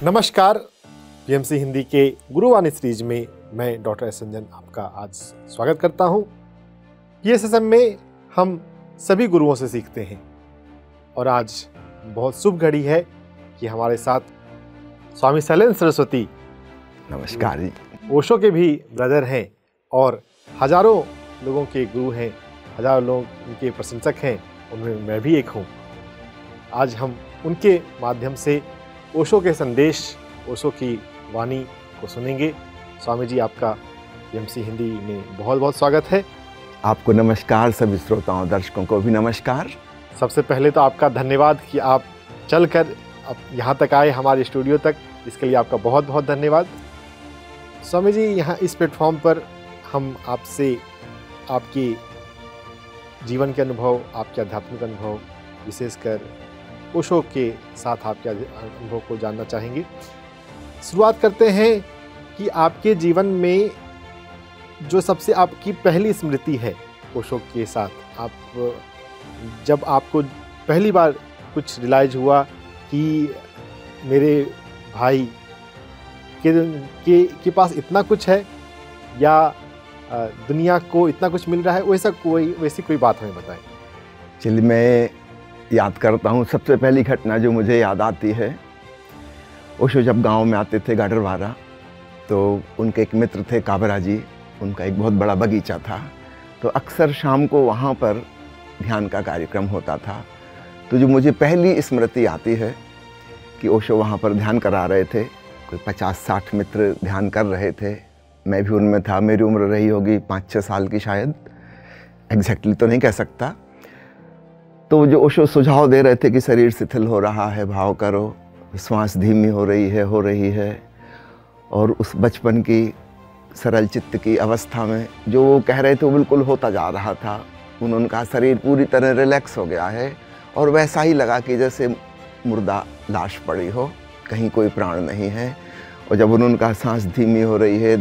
नमस्कार। पीएमसी हिंदी के गुरुवाणी सीरीज में मैं डॉक्टर एस रंजन आपका आज स्वागत करता हूं। पीएसएसएम में हम सभी गुरुओं से सीखते हैं और आज बहुत शुभ घड़ी है कि हमारे साथ स्वामी शैलेंद्र सरस्वती, नमस्कार जी, ओशो के भी ब्रदर हैं और हजारों लोगों के गुरु हैं, हजारों लोग उनके प्रशंसक हैं, उनमें मैं भी एक हूँ। आज हम उनके माध्यम से ओशो के संदेश, ओशो की वाणी को सुनेंगे। स्वामी जी, आपका पीएमसी हिंदी में बहुत बहुत स्वागत है। आपको नमस्कार, सभी श्रोताओं दर्शकों को भी नमस्कार। सबसे पहले तो आपका धन्यवाद कि आप चलकर अब यहाँ तक आए हमारे स्टूडियो तक, इसके लिए आपका बहुत बहुत धन्यवाद। स्वामी जी, यहाँ इस प्लेटफॉर्म पर हम आपसे आपके जीवन के अनुभव, आपके आध्यात्मिक अनुभव, विशेषकर ओशो के साथ आपके अनुभव को जानना चाहेंगे। शुरुआत करते हैं कि आपके जीवन में जो सबसे आपकी पहली स्मृति है ओशो के साथ, आप जब आपको पहली बार कुछ रियलाइज हुआ कि मेरे भाई के पास इतना कुछ है या दुनिया को इतना कुछ मिल रहा है, वैसी कोई बात हमें बताएं। चलिए, मैं याद करता हूँ। सबसे पहली घटना जो मुझे याद आती है, ओशो जब गांव में आते थे गाडरवारा, तो उनके एक मित्र थे काबरा जी, उनका एक बहुत बड़ा बगीचा था, तो अक्सर शाम को वहाँ पर ध्यान का कार्यक्रम होता था। तो जो मुझे पहली स्मृति आती है कि ओशो वहाँ पर ध्यान करा रहे थे, कोई 50-60 मित्र ध्यान कर रहे थे, मैं भी उनमें था। मेरी उम्र रही होगी 5-6 साल की, शायद एग्जैक्टली तो नहीं कह सकता। तो जो ओशो सुझाव दे रहे थे कि शरीर शिथिल हो रहा है, भाव करो, श्वास धीमी हो रही है, और उस बचपन की सरल चित्त की अवस्था में जो वो कह रहे थे वो बिल्कुल होता जा रहा था। उनका शरीर पूरी तरह रिलैक्स हो गया है और वैसा ही लगा कि जैसे मुर्दा लाश पड़ी हो, कहीं कोई प्राण नहीं है। और जब उनका सांस धीमी हो रही है,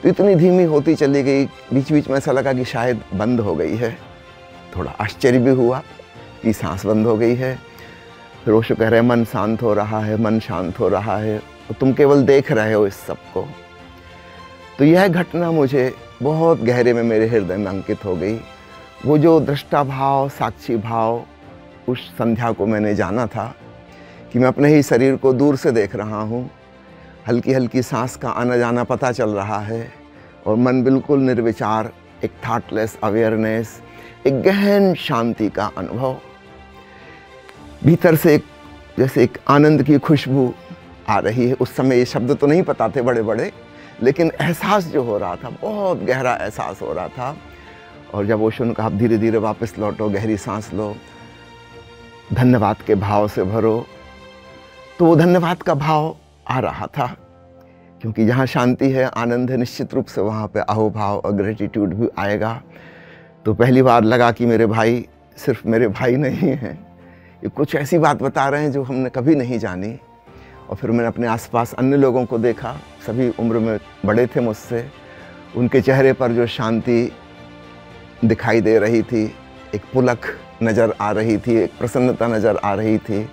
तो इतनी धीमी होती चली गई, बीच बीच में ऐसा लगा कि शायद बंद हो गई है। थोड़ा आश्चर्य भी हुआ कि सांस बंद हो गई है। फिर ओशो कह रहे हैं, मन शांत हो रहा है, और तुम केवल देख रहे हो इस सब को। तो यह घटना मुझे बहुत गहरे में मेरे हृदय में अंकित हो गई। वो जो दृष्टा भाव, साक्षी भाव, उस संध्या को मैंने जाना था कि मैं अपने ही शरीर को दूर से देख रहा हूँ, हल्की हल्की सांस का आना जाना पता चल रहा है, और मन बिल्कुल निर्विचार, एक थॉटलेस अवेयरनेस, एक गहन शांति का अनुभव। भीतर से जैसे एक आनंद की खुशबू आ रही है। उस समय ये शब्द तो नहीं पता थे बड़े बड़े, लेकिन एहसास जो हो रहा था, बहुत गहरा एहसास हो रहा था। और जब ओशो ने कहा, धीरे धीरे वापस लौटो, गहरी सांस लो, धन्यवाद के भाव से भरो, तो वो धन्यवाद का भाव आ रहा था। क्योंकि जहाँ शांति है, आनंद है, निश्चित रूप से वहाँ पे अहोभाव और ग्रेटिट्यूड भी आएगा। तो पहली बार लगा कि मेरे भाई सिर्फ मेरे भाई नहीं हैं, ये कुछ ऐसी बात बता रहे हैं जो हमने कभी नहीं जानी। और फिर मैंने अपने आसपास अन्य लोगों को देखा, सभी उम्र में बड़े थे मुझसे, उनके चेहरे पर जो शांति दिखाई दे रही थी, एक पुलक नज़र आ रही थी, एक प्रसन्नता नज़र आ रही थी।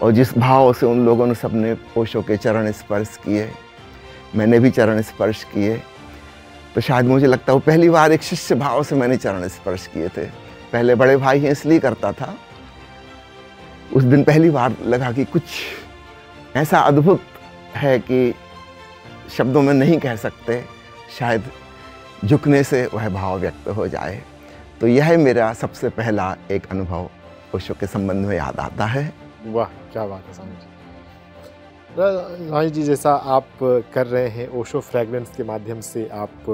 और जिस भाव से उन लोगों ने सबने ओशो के चरण स्पर्श किए, मैंने भी चरण स्पर्श किए, तो शायद मुझे लगता है वो पहली बार एक शिष्य भाव से मैंने चरण स्पर्श किए थे। पहले बड़े भाई हैं इसलिए करता था। उस दिन पहली बार लगा कि कुछ ऐसा अद्भुत है कि शब्दों में नहीं कह सकते, शायद झुकने से वह भाव व्यक्त हो जाए। तो यह मेरा सबसे पहला एक अनुभव ओशो के संबंध में याद आता है। वाह, क्या बात है स्वामी जी। स्वामी जी, जैसा आप कर रहे हैं, ओशो फ्रेगरेंस के माध्यम से आप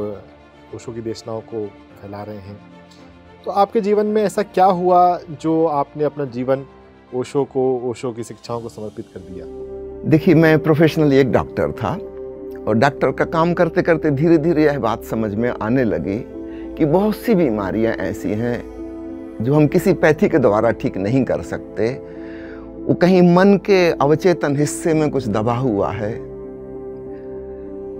ओशो की देशनाओं को फैला रहे हैं, तो आपके जीवन में ऐसा क्या हुआ जो आपने अपना जीवन ओशो की शिक्षाओं को समर्पित कर दिया? देखिए, मैं प्रोफेशनली एक डॉक्टर था, और डॉक्टर का काम करते करते धीरे धीरे यह बात समझ में आने लगी कि बहुत सी बीमारियां ऐसी हैं जो हम किसी पैथी के द्वारा ठीक नहीं कर सकते। वो कहीं मन के अवचेतन हिस्से में कुछ दबा हुआ है,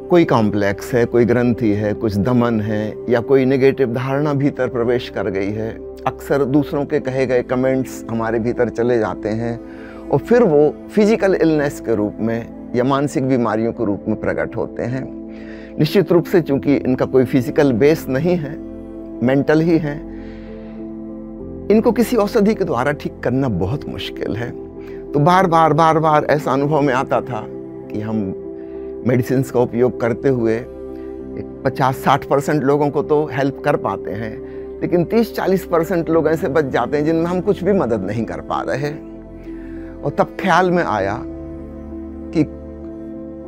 कोई कॉम्प्लेक्स है, कोई ग्रंथि है, कुछ दमन है, या कोई नेगेटिव धारणा भीतर प्रवेश कर गई है। अक्सर दूसरों के कहे गए कमेंट्स हमारे भीतर चले जाते हैं और फिर वो फिजिकल इलनेस के रूप में या मानसिक बीमारियों के रूप में प्रकट होते हैं। निश्चित रूप से चूंकि इनका कोई फिजिकल बेस नहीं है, मेंटल ही है, इनको किसी औषधि के द्वारा ठीक करना बहुत मुश्किल है। तो बार बार ऐसा अनुभव में आता था कि हम मेडिसिन का उपयोग करते हुए 50-60% लोगों को तो हेल्प कर पाते हैं, लेकिन 30-40% लोग ऐसे बच जाते हैं जिनमें हम कुछ भी मदद नहीं कर पा रहे। और तब ख्याल में आया कि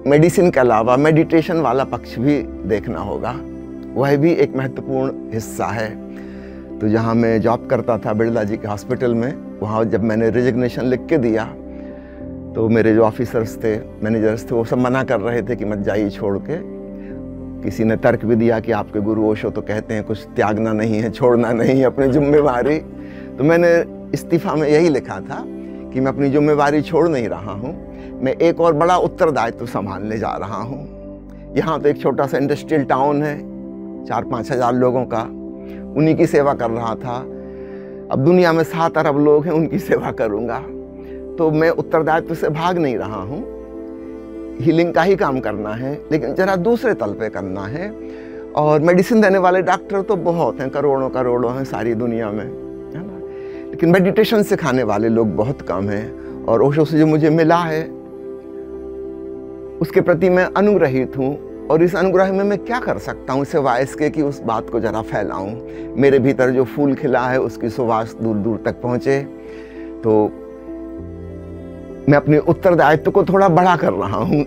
मेडिसिन के अलावा मेडिटेशन वाला पक्ष भी देखना होगा, वह भी एक महत्वपूर्ण हिस्सा है। तो जहाँ मैं जॉब करता था बिरला जी के हॉस्पिटल में, वहाँ जब मैंने रिजिग्नेशन लिख के दिया तो मेरे जो ऑफिसर्स थे, मैनेजर्स थे, वो सब मना कर रहे थे कि मत जाइए छोड़ के। किसी ने तर्क भी दिया कि आपके गुरु ओशो तो कहते हैं कुछ त्यागना नहीं है, छोड़ना नहीं है अपनी जिम्मेवारी। तो मैंने इस्तीफा में यही लिखा था कि मैं अपनी जिम्मेवारी छोड़ नहीं रहा हूँ, मैं एक और बड़ा उत्तरदायित्व संभालने जा रहा हूँ। यहाँ तो एक छोटा सा इंडस्ट्रियल टाउन है 4-5 हज़ार लोगों का, उन्हीं की सेवा कर रहा था। अब दुनिया में 7 अरब लोग हैं, उनकी सेवा करूँगा। तो मैं उत्तरदायित्व से भाग नहीं रहा हूँ, हीलिंग का ही काम करना है, लेकिन जरा दूसरे तल पे करना है। और मेडिसिन देने वाले डॉक्टर तो बहुत हैं, करोड़ों करोड़ों हैं सारी दुनिया में, है ना, लेकिन मेडिटेशन सिखाने वाले लोग बहुत कम हैं। और ओशो से जो मुझे मिला है उसके प्रति मैं अनुग्रहित हूँ, और इस अनुग्रह में मैं क्या कर सकता हूँ सिवाय इसके कि उस बात को जरा फैलाऊं। मेरे भीतर जो फूल खिला है उसकी सुवास दूर दूर तक पहुँचे। तो मैं अपने उत्तरदायित्व को थोड़ा बड़ा कर रहा हूँ।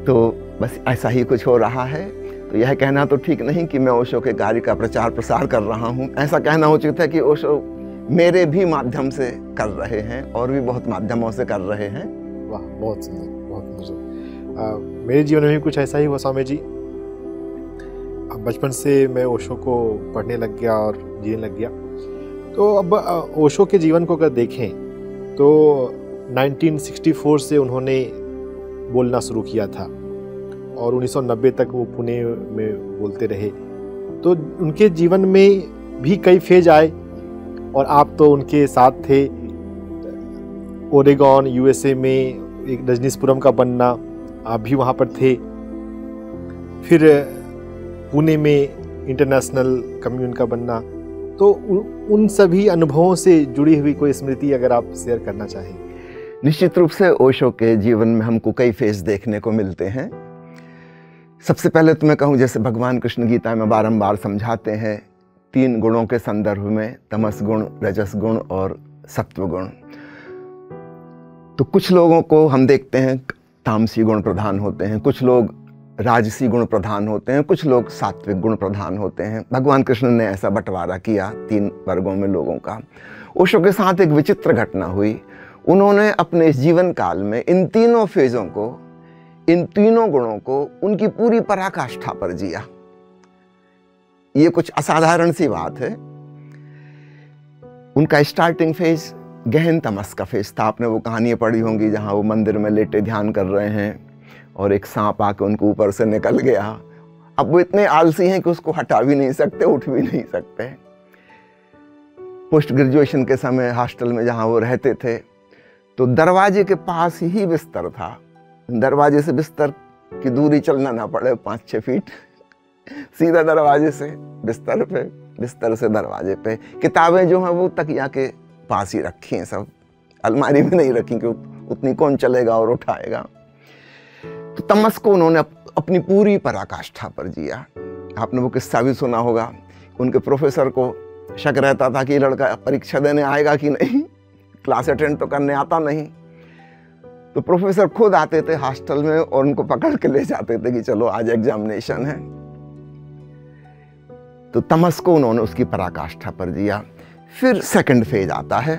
तो बस ऐसा ही कुछ हो रहा है। तो यह कहना तो ठीक नहीं कि मैं ओशो के कार्य का प्रचार प्रसार कर रहा हूँ, ऐसा कहना उचित है कि ओशो मेरे भी माध्यम से कर रहे हैं और भी बहुत माध्यमों से कर रहे हैं। वाह, बहुत सुंदर, बहुत सुंदर। मेरे जीवन में भी कुछ ऐसा ही हुआ स्वामी जी। बचपन से मैं ओशो को पढ़ने लग गया और जीने लग गया। तो अब ओशो के जीवन को अगर देखें तो 1964 से उन्होंने बोलना शुरू किया था और 1990 तक वो पुणे में बोलते रहे। तो उनके जीवन में भी कई फेज आए और आप तो उनके साथ थे। ओरेगॉन यूएसए में एक रजनीशपुरम का बनना, आप भी वहाँ पर थे। फिर पुणे में इंटरनेशनल कम्युन का बनना। तो उन सभी अनुभवों से जुड़ी हुई कोई स्मृति अगर आप शेयर करना चाहें। निश्चित रूप से ओशो के जीवन में हमको कई फेज देखने को मिलते हैं। सबसे पहले तो मैं कहूँ, जैसे भगवान कृष्ण गीता में बारंबार समझाते हैं 3 गुणों के संदर्भ में, तमस गुण, रजस गुण और सत्व गुण। तो कुछ लोगों को हम देखते हैं तामसी गुण प्रधान होते हैं, कुछ लोग राजसी गुण प्रधान होते हैं, कुछ लोग सात्विक गुण प्रधान होते हैं। भगवान कृष्ण ने ऐसा बंटवारा किया 3 वर्गों में लोगों का। ओशो के साथ एक विचित्र घटना हुई। उन्होंने अपने इस जीवन काल में इन तीनों फेजों को, इन तीनों गुणों को उनकी पूरी पराकाष्ठा पर जिया। ये कुछ असाधारण सी बात है। उनका स्टार्टिंग फेज गहन तमस का फेज था। आपने वो कहानियाँ पढ़ी होंगी जहाँ वो मंदिर में लेटे ध्यान कर रहे हैं और एक सांप आके उनको ऊपर से निकल गया। अब वो इतने आलसी हैं कि उसको हटा भी नहीं सकते, उठ भी नहीं सकते। पोस्ट ग्रेजुएशन के समय हॉस्टल में जहाँ वो रहते थे तो दरवाजे के पास ही बिस्तर था। दरवाजे से बिस्तर की दूरी चलना ना पड़े 5-6 फीट, सीधा दरवाजे से बिस्तर पे, बिस्तर से दरवाजे पे। किताबें जो हैं वो तकिया के पास ही रखी हैं, सब अलमारी में नहीं रखी कि उतनी कौन चलेगा और उठाएगा। तो तमस को उन्होंने अपनी पूरी पराकाष्ठा पर जिया। आपने वो किस्सा भी सुना होगा, उनके प्रोफेसर को शक रहता था कि लड़का परीक्षा देने आएगा कि नहीं, क्लास अटेंड तो करने आता नहीं। तो प्रोफेसर खुद आते थे हॉस्टल में और उनको पकड़ के ले जाते थे कि चलो आज एग्जामिनेशन है। तो तमस को उन्होंने उसकी पराकाष्ठा पर जिया। फिर सेकंड फेज आता है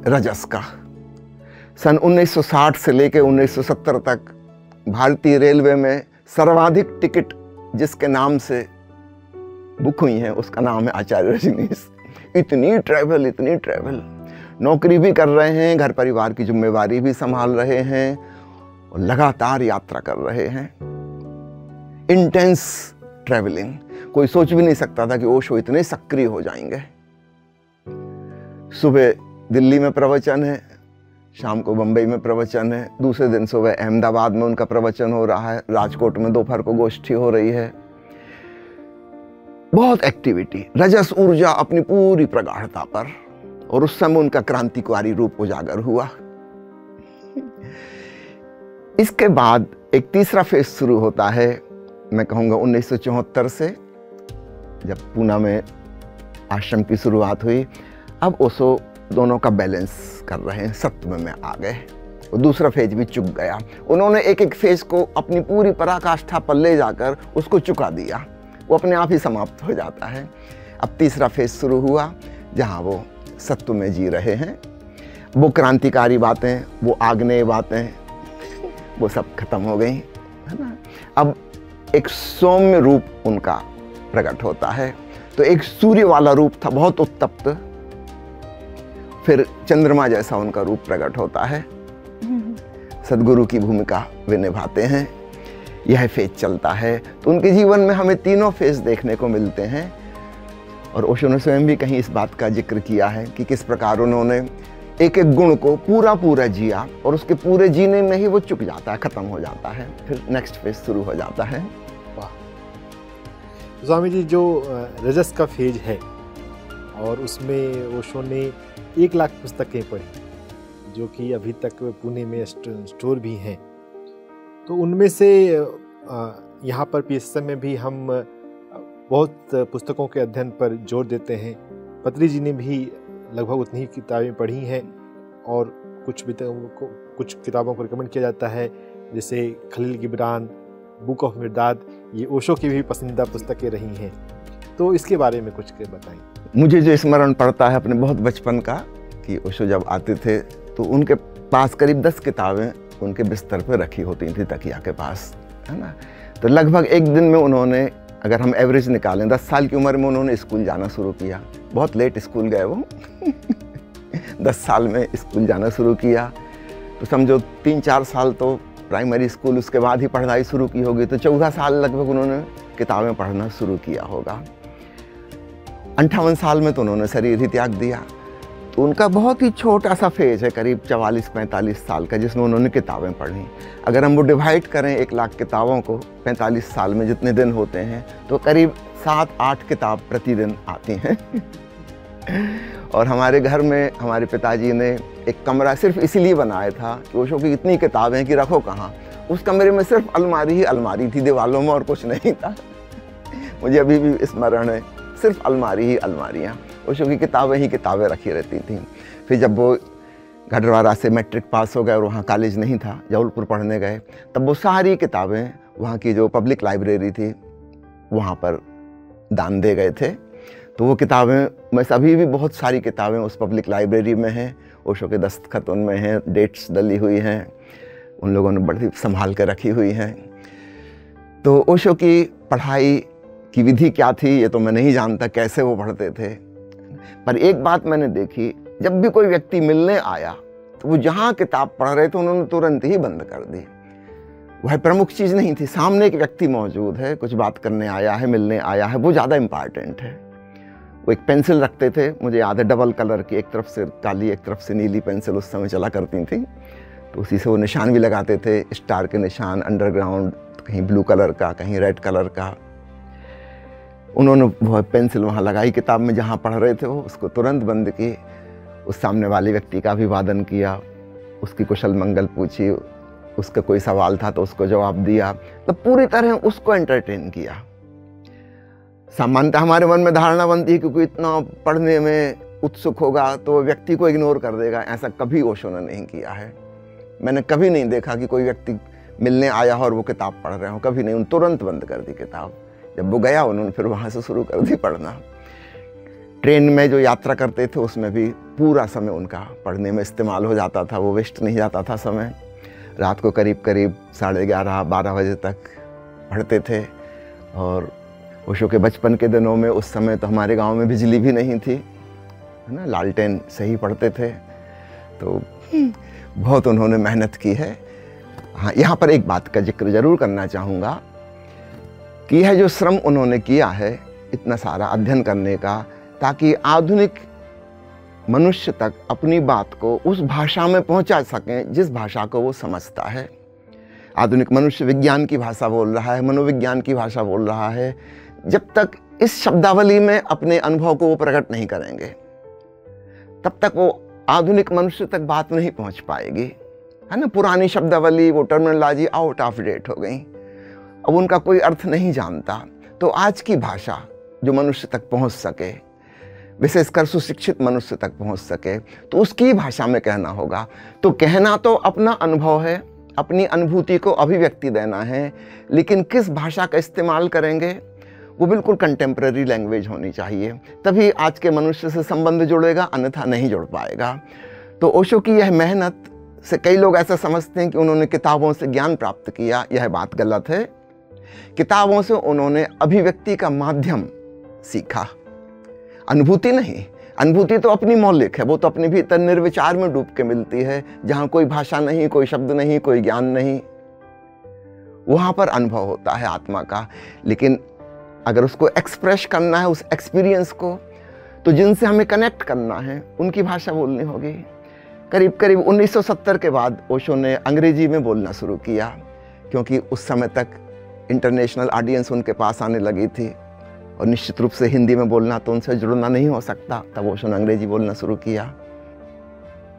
रजस का। सन 1960 से लेकर 1970 तक भारतीय रेलवे में सर्वाधिक टिकट जिसके नाम से बुक हुई हैं उसका नाम है आचार्य रजनीश। इतनी ट्रैवल, नौकरी भी कर रहे हैं, घर परिवार की जिम्मेवारी भी संभाल रहे हैं और लगातार यात्रा कर रहे हैं। Intense travelling. कोई सोच भी नहीं सकता था कि ओशो इतने सक्रिय हो जाएंगे। सुबह दिल्ली में प्रवचन है, शाम को बम्बई में प्रवचन है, दूसरे दिन सुबह अहमदाबाद में उनका प्रवचन हो रहा है, राजकोट में दोपहर को गोष्ठी हो रही है। बहुत एक्टिविटी, रजस ऊर्जा अपनी पूरी प्रगाढ़ता पर, और उस समय उनका क्रांतिकारी रूप उजागर हुआ। इसके बाद एक तीसरा फेज शुरू होता है, मैं कहूँगा 1974 से, जब पूना में आश्रम की शुरुआत हुई। अब ओशो दोनों का बैलेंस कर रहे हैं, सत्व में आ गए, वो दूसरा फेज भी चुक गया। उन्होंने एक एक फेज को अपनी पूरी पराकाष्ठा पर ले जाकर उसको चुका दिया, वो अपने आप ही समाप्त हो जाता है। अब तीसरा फेज शुरू हुआ, जहाँ वो सत्व में जी रहे हैं। वो क्रांतिकारी बातें, वो आग्नेय बातें, वो सब खत्म हो गई, है ना। अब एक सौम्य रूप उनका प्रकट होता है। तो एक सूर्य वाला रूप था, बहुत उत्तप्त, फिर चंद्रमा जैसा उनका रूप प्रकट होता है। सदगुरु की भूमिका वे निभाते हैं, यह फेज चलता है। तो उनके जीवन में हमें तीनों फेज देखने को मिलते हैं। और ओशो ने स्वयं भी कहीं इस बात का जिक्र किया है कि किस प्रकार उन्होंने एक एक गुण को पूरा पूरा जिया, और उसके पूरे जीने में ही वो चुक जाता है, खत्म हो जाता है, फिर नेक्स्ट फेज शुरू हो जाता है। वाह स्वामी जी, जो रजस का फेज है और उसमें ओशो ने 1 लाख पुस्तकें पढ़ी, जो कि अभी तक पुणे में स्टोर भी हैं। तो उनमें से यहाँ पर PSM में भी हम बहुत पुस्तकों के अध्ययन पर जोर देते हैं। पत्री जी ने भी लगभग उतनी ही किताबें पढ़ी हैं, और कुछ किताबों को रिकमेंड किया जाता है, जैसे खलील गिबरान, बुक ऑफ मिर्दाद, ये ओशो की भी पसंदीदा पुस्तकें रही हैं। तो इसके बारे में कुछ बताएं। मुझे जो स्मरण पड़ता है अपने बहुत बचपन का, कि ओशो जब आते थे तो उनके पास करीब 10 किताबें उनके बिस्तर पर रखी होती थी, तकिया के पास, है ना। तो लगभग एक दिन में उन्होंने, अगर हम एवरेज निकालें, 10 साल की उम्र में उन्होंने स्कूल जाना शुरू किया। बहुत लेट स्कूल गए वो 10 साल में स्कूल जाना शुरू किया। तो समझो 3-4 साल तो प्राइमरी स्कूल, उसके बाद ही पढ़ाई शुरू की होगी। तो 14 साल लगभग उन्होंने किताबें पढ़ना शुरू किया होगा। 58 साल में तो उन्होंने शरीर ही त्याग दिया। तो उनका बहुत ही छोटा सा फेज है, करीब 44-45 साल का, जिसमें उन्होंने किताबें पढ़ी। अगर हम वो डिवाइड करें 1 लाख किताबों को 45 साल में जितने दिन होते हैं, तो करीब 7-8 किताब प्रतिदिन आती हैं। और हमारे घर में हमारे पिताजी ने एक कमरा सिर्फ इसीलिए बनाया था कि ओशो की इतनी किताबें कि रखो कहाँ। उस कमरे में सिर्फ अलमारी ही अलमारी थी, दीवालों में और कुछ नहीं था। मुझे अभी भी स्मरण है, सिर्फ अलमारी ही अलमारियाँ, ओशो की किताबें ही किताबें रखी रहती थीं। फिर जब वो गढ़वारा से मैट्रिक पास हो गए और वहाँ कॉलेज नहीं था, जबलपुर पढ़ने गए, तब वो सारी किताबें वहाँ की जो पब्लिक लाइब्रेरी थी वहाँ पर दान दे गए थे। तो वो किताबें, मैं अभी भी बहुत सारी किताबें उस पब्लिक लाइब्रेरी में हैं, ओशो के दस्तखत उनमें हैं, डेट्स डली हुई हैं, उन लोगों ने बड़ी संभाल कर रखी हुई हैं। तो ओशो की पढ़ाई की विधि क्या थी ये तो मैं नहीं जानता, कैसे वो पढ़ते थे। पर एक बात मैंने देखी, जब भी कोई व्यक्ति मिलने आया तो वो जहाँ किताब पढ़ रहे थे उन्होंने तुरंत ही बंद कर दी। वह प्रमुख चीज़ नहीं थी, सामने एक व्यक्ति मौजूद है, कुछ बात करने आया है, मिलने आया है, वो ज़्यादा इम्पॉर्टेंट है। वो एक पेंसिल रखते थे, मुझे याद है, डबल कलर की, एक तरफ से काली एक तरफ से नीली पेंसिल उस समय चला करती थी। तो उसी से वो निशान भी लगाते थे, स्टार के निशान, अंडरग्राउंड, कहीं ब्लू कलर का, कहीं रेड कलर का। उन्होंने वो पेंसिल वहाँ लगाई किताब में जहाँ पढ़ रहे थे, वो उसको तुरंत बंद की, उस सामने वाले व्यक्ति का अभिवादन किया, उसकी कुशल मंगल पूछी, उसका कोई सवाल था तो उसको जवाब दिया, तो पूरी तरह उसको एंटरटेन किया। सामान्यतः हमारे मन में धारणा बनती है कि कोई इतना पढ़ने में उत्सुक होगा तो व्यक्ति को इग्नोर कर देगा। ऐसा कभी ओशो ने नहीं किया है। मैंने कभी नहीं देखा कि कोई व्यक्ति मिलने आया हो और वो किताब पढ़ रहे हो, कभी नहीं। उन्होंने तुरंत बंद कर दी किताब। जब वो गया उन्होंने फिर वहाँ से शुरू कर दी पढ़ना। ट्रेन में जो यात्रा करते थे उसमें भी पूरा समय उनका पढ़ने में इस्तेमाल हो जाता था, वो वेस्ट नहीं जाता था समय। रात को करीब 11:30-12 बजे तक पढ़ते थे। और ओशो के बचपन के दिनों में उस समय तो हमारे गांव में बिजली भी नहीं थी, है ना, लालटेन से ही पढ़ते थे। तो बहुत उन्होंने मेहनत की है। हाँ, यहाँ पर एक बात का जिक्र जरूर करना चाहूँगा कि यह जो श्रम उन्होंने किया है इतना सारा अध्ययन करने का, ताकि आधुनिक मनुष्य तक अपनी बात को उस भाषा में पहुंचा सकें जिस भाषा को वो समझता है। आधुनिक मनुष्य विज्ञान की भाषा बोल रहा है, मनोविज्ञान की भाषा बोल रहा है। जब तक इस शब्दावली में अपने अनुभव को वो प्रकट नहीं करेंगे, तब तक वो आधुनिक मनुष्य तक बात नहीं पहुंच पाएगी, है ना। पुरानी शब्दावली, वो टर्मिनोलॉजी आउट ऑफ डेट हो गई, अब उनका कोई अर्थ नहीं जानता। तो आज की भाषा जो मनुष्य तक पहुंच सके, विशेषकर सुशिक्षित मनुष्य तक पहुंच सके, तो उसकी भाषा में कहना होगा। तो कहना तो अपना अनुभव है, अपनी अनुभूति को अभिव्यक्ति देना है, लेकिन किस भाषा का इस्तेमाल करेंगे वो बिल्कुल कंटेम्प्रेरी लैंग्वेज होनी चाहिए, तभी आज के मनुष्य से संबंध जुड़ेगा, अन्यथा नहीं जुड़ पाएगा। तो ओशो की यह मेहनत से कई लोग ऐसा समझते हैं कि उन्होंने किताबों से ज्ञान प्राप्त किया। यह बात गलत है। किताबों से उन्होंने अभिव्यक्ति का माध्यम सीखा, अनुभूति नहीं। अनुभूति तो अपनी मौलिक है, वो तो अपने भीतर निर्विचार में डूब के मिलती है, जहाँ कोई भाषा नहीं, कोई शब्द नहीं, कोई ज्ञान नहीं, वहाँ पर अनुभव होता है आत्मा का। लेकिन अगर उसको एक्सप्रेस करना है, उस एक्सपीरियंस को, तो जिनसे हमें कनेक्ट करना है उनकी भाषा बोलनी होगी। करीब करीब 1970 के बाद ओशो ने अंग्रेजी में बोलना शुरू किया, क्योंकि उस समय तक इंटरनेशनल ऑडियंस उनके पास आने लगी थी और निश्चित रूप से हिंदी में बोलना तो उनसे जुड़ना नहीं हो सकता। तब ओशो ने अंग्रेजी बोलना शुरू किया।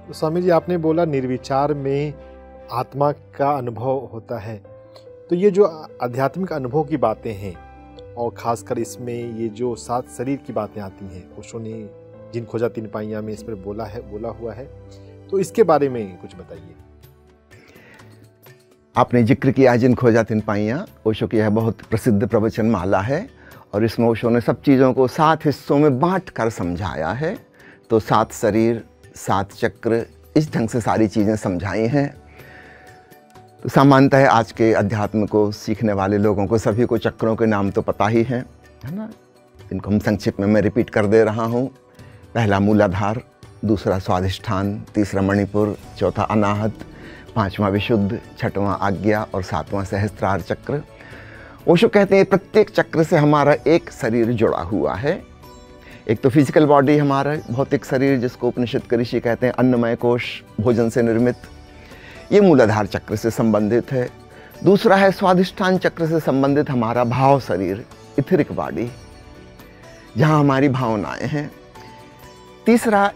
तो स्वामी जी, आपने बोला निर्विचार में आत्मा का अनुभव होता है, तो ये जो आध्यात्मिक अनुभव की बातें हैं, और ख़ासकर इसमें ये जो 7 शरीर की बातें आती हैं, ओशो ने जिन खोजा तीन पाइयाँ में इस पर बोला हुआ है, तो इसके बारे में कुछ बताइए। आपने जिक्र किया जिन खोजा तीन पाइयाँ, ओशो की यह बहुत प्रसिद्ध प्रवचन माला है और इसमें ओशो ने सब चीज़ों को 7 हिस्सों में बांट कर समझाया है। तो 7 शरीर, 7 चक्र, इस ढंग से सारी चीज़ें समझाई हैं। तो सामान्यतः आज के अध्यात्म को सीखने वाले लोगों को सभी को चक्रों के नाम तो पता ही हैं, है ना। इनको हम संक्षिप्त में मैं रिपीट कर दे रहा हूँ। पहला मूलाधार, दूसरा स्वाधिष्ठान, तीसरा मणिपुर, चौथा अनाहत, 5वां विशुद्ध, 6वां आज्ञा और 7वां सहस्त्रार चक्र। ओशो कहते हैं प्रत्येक चक्र से हमारा एक शरीर जुड़ा हुआ है। एक तो फिजिकल बॉडी, हमारा भौतिक शरीर, जिसको उपनिषद के ऋषि कहते हैं अन्नमय कोश, भोजन से निर्मित, ये मूलाधार चक्र से संबंधित है। दूसरा है स्वाधिष्ठान चक्र से संबंधित हमारा भाव शरीर, इथरिक बॉडी, जहाँ हमारी भावनाएं हैं। तीसरा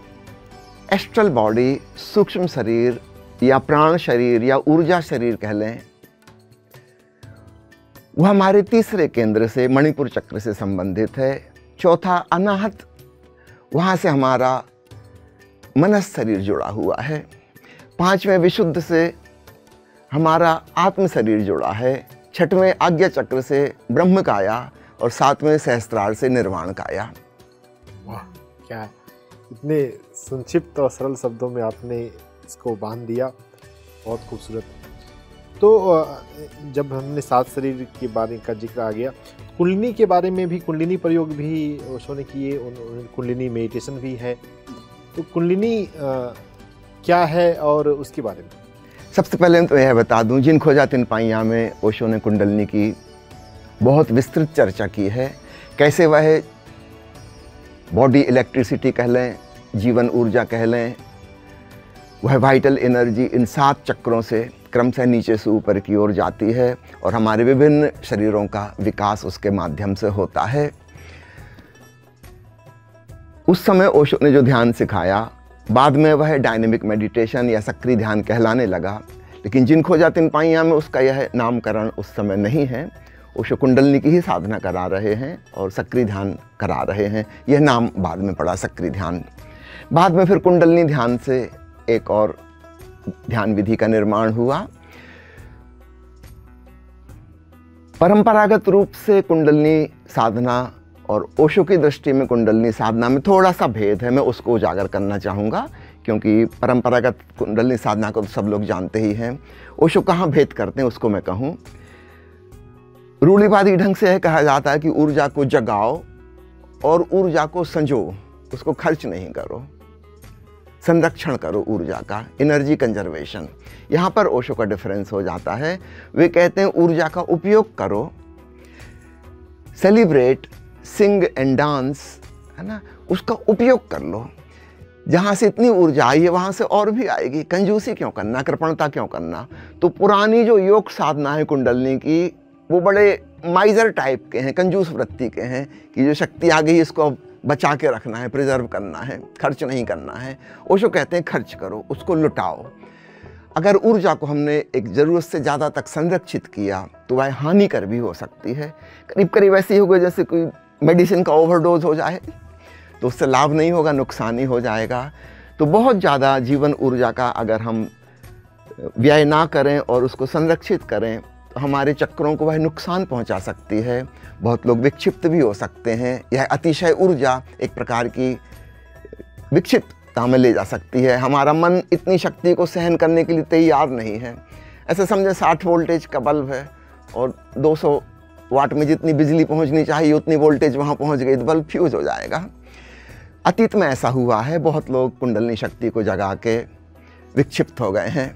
एस्ट्रल बॉडी, सूक्ष्म शरीर या प्राण शरीर या ऊर्जा शरीर कह लें, वह हमारे तीसरे केंद्र से मणिपुर चक्र से संबंधित है। चौथा अनाहत, वहाँ से हमारा मनस शरीर जुड़ा हुआ है। 5वें विशुद्ध से हमारा आत्म शरीर जुड़ा है। 6वें आज्ञा चक्र से ब्रह्म काया और 7वें सहस्त्रार से निर्वाण काया। वाह, क्या इतने संक्षिप्त और सरल शब्दों में आपने इसको बांध दिया, बहुत खूबसूरत। तो जब हमने 7 शरीर के बारे का जिक्र आ गया, कुंडलिनी के बारे में भी, कुंडलिनी प्रयोग भी ओशो ने किए, कुंडलिनी मेडिटेशन भी है। तो कुंडलिनी क्या है और उसके बारे में? सबसे पहले तो यह बता दूं, जिन खोजा तीन पाइयाँ में ओशो ने कुंडलिनी की बहुत विस्तृत चर्चा की है। कैसे वह बॉडी इलेक्ट्रिसिटी कह लें, जीवन ऊर्जा कह लें, वह वाइटल एनर्जी इन 7 चक्रों से क्रमशः नीचे से ऊपर की ओर जाती है और हमारे विभिन्न शरीरों का विकास उसके माध्यम से होता है। उस समय ओशो ने जो ध्यान सिखाया, बाद में वह डायनेमिक मेडिटेशन या सक्रिय ध्यान कहलाने लगा, लेकिन जिन खोजा तीन पाइयाँ में उसका यह नामकरण उस समय नहीं है। ओशो कुंडलिनी की ही साधना करा रहे हैं और सक्रिय ध्यान करा रहे हैं। यह नाम बाद में पड़ा, सक्रिय ध्यान। बाद में फिर कुंडलिनी ध्यान से एक और ध्यान विधि का निर्माण हुआ। परंपरागत रूप से कुंडलिनी साधना और ओशो की दृष्टि में कुंडलिनी साधना में थोड़ा सा भेद है। मैं उसको उजागर करना चाहूँगा, क्योंकि परंपरागत कुंडलिनी साधना को तो सब लोग जानते ही हैं। ओशो कहाँ भेद करते हैं उसको मैं कहूँ। रूढ़िवादी ढंग से यह कहा जाता है कि ऊर्जा को जगाओ और ऊर्जा को संजो, उसको खर्च नहीं करो, संरक्षण करो ऊर्जा का, एनर्जी कंजर्वेशन। यहाँ पर ओशो का डिफरेंस हो जाता है। वे कहते हैं ऊर्जा का उपयोग करो, सेलिब्रेट, सिंग एंड डांस, है ना, उसका उपयोग कर लो। जहाँ से इतनी ऊर्जा आई है वहाँ से और भी आएगी। कंजूसी क्यों करना, कृपणता क्यों करना। तो पुरानी जो योग साधना है कुंडलनी की, वो बड़े माइजर टाइप के हैं, कंजूस वृत्ति के हैं कि जो शक्ति आ गई इसको बचा के रखना है, प्रिजर्व करना है, खर्च नहीं करना है। ओशो कहते हैं खर्च करो, उसको लुटाओ। अगर ऊर्जा को हमने एक ज़रूरत से ज़्यादा तक संरक्षित किया तो वह हानिकर भी हो सकती है। करीब करीब ऐसी होगी जैसे कोई मेडिसिन का ओवरडोज हो जाए, तो उससे लाभ नहीं होगा, नुकसान ही हो जाएगा। तो बहुत ज़्यादा जीवन ऊर्जा का अगर हम व्यय ना करें और उसको संरक्षित करें तो हमारे चक्रों को वह नुकसान पहुंचा सकती है। बहुत लोग विक्षिप्त भी हो सकते हैं। यह अतिशय ऊर्जा एक प्रकार की विक्षिप्तता में ले जा सकती है। हमारा मन इतनी शक्ति को सहन करने के लिए तैयार नहीं है। ऐसे समझे 60 वोल्टेज का बल्ब है और 200 वाट में जितनी बिजली पहुंचनी चाहिए उतनी वोल्टेज वहाँ पहुँच गई तो बल्ब फ्यूज हो जाएगा। अतीत में ऐसा हुआ है, बहुत लोग कुंडलनी शक्ति को जगा के विक्षिप्त हो गए हैं।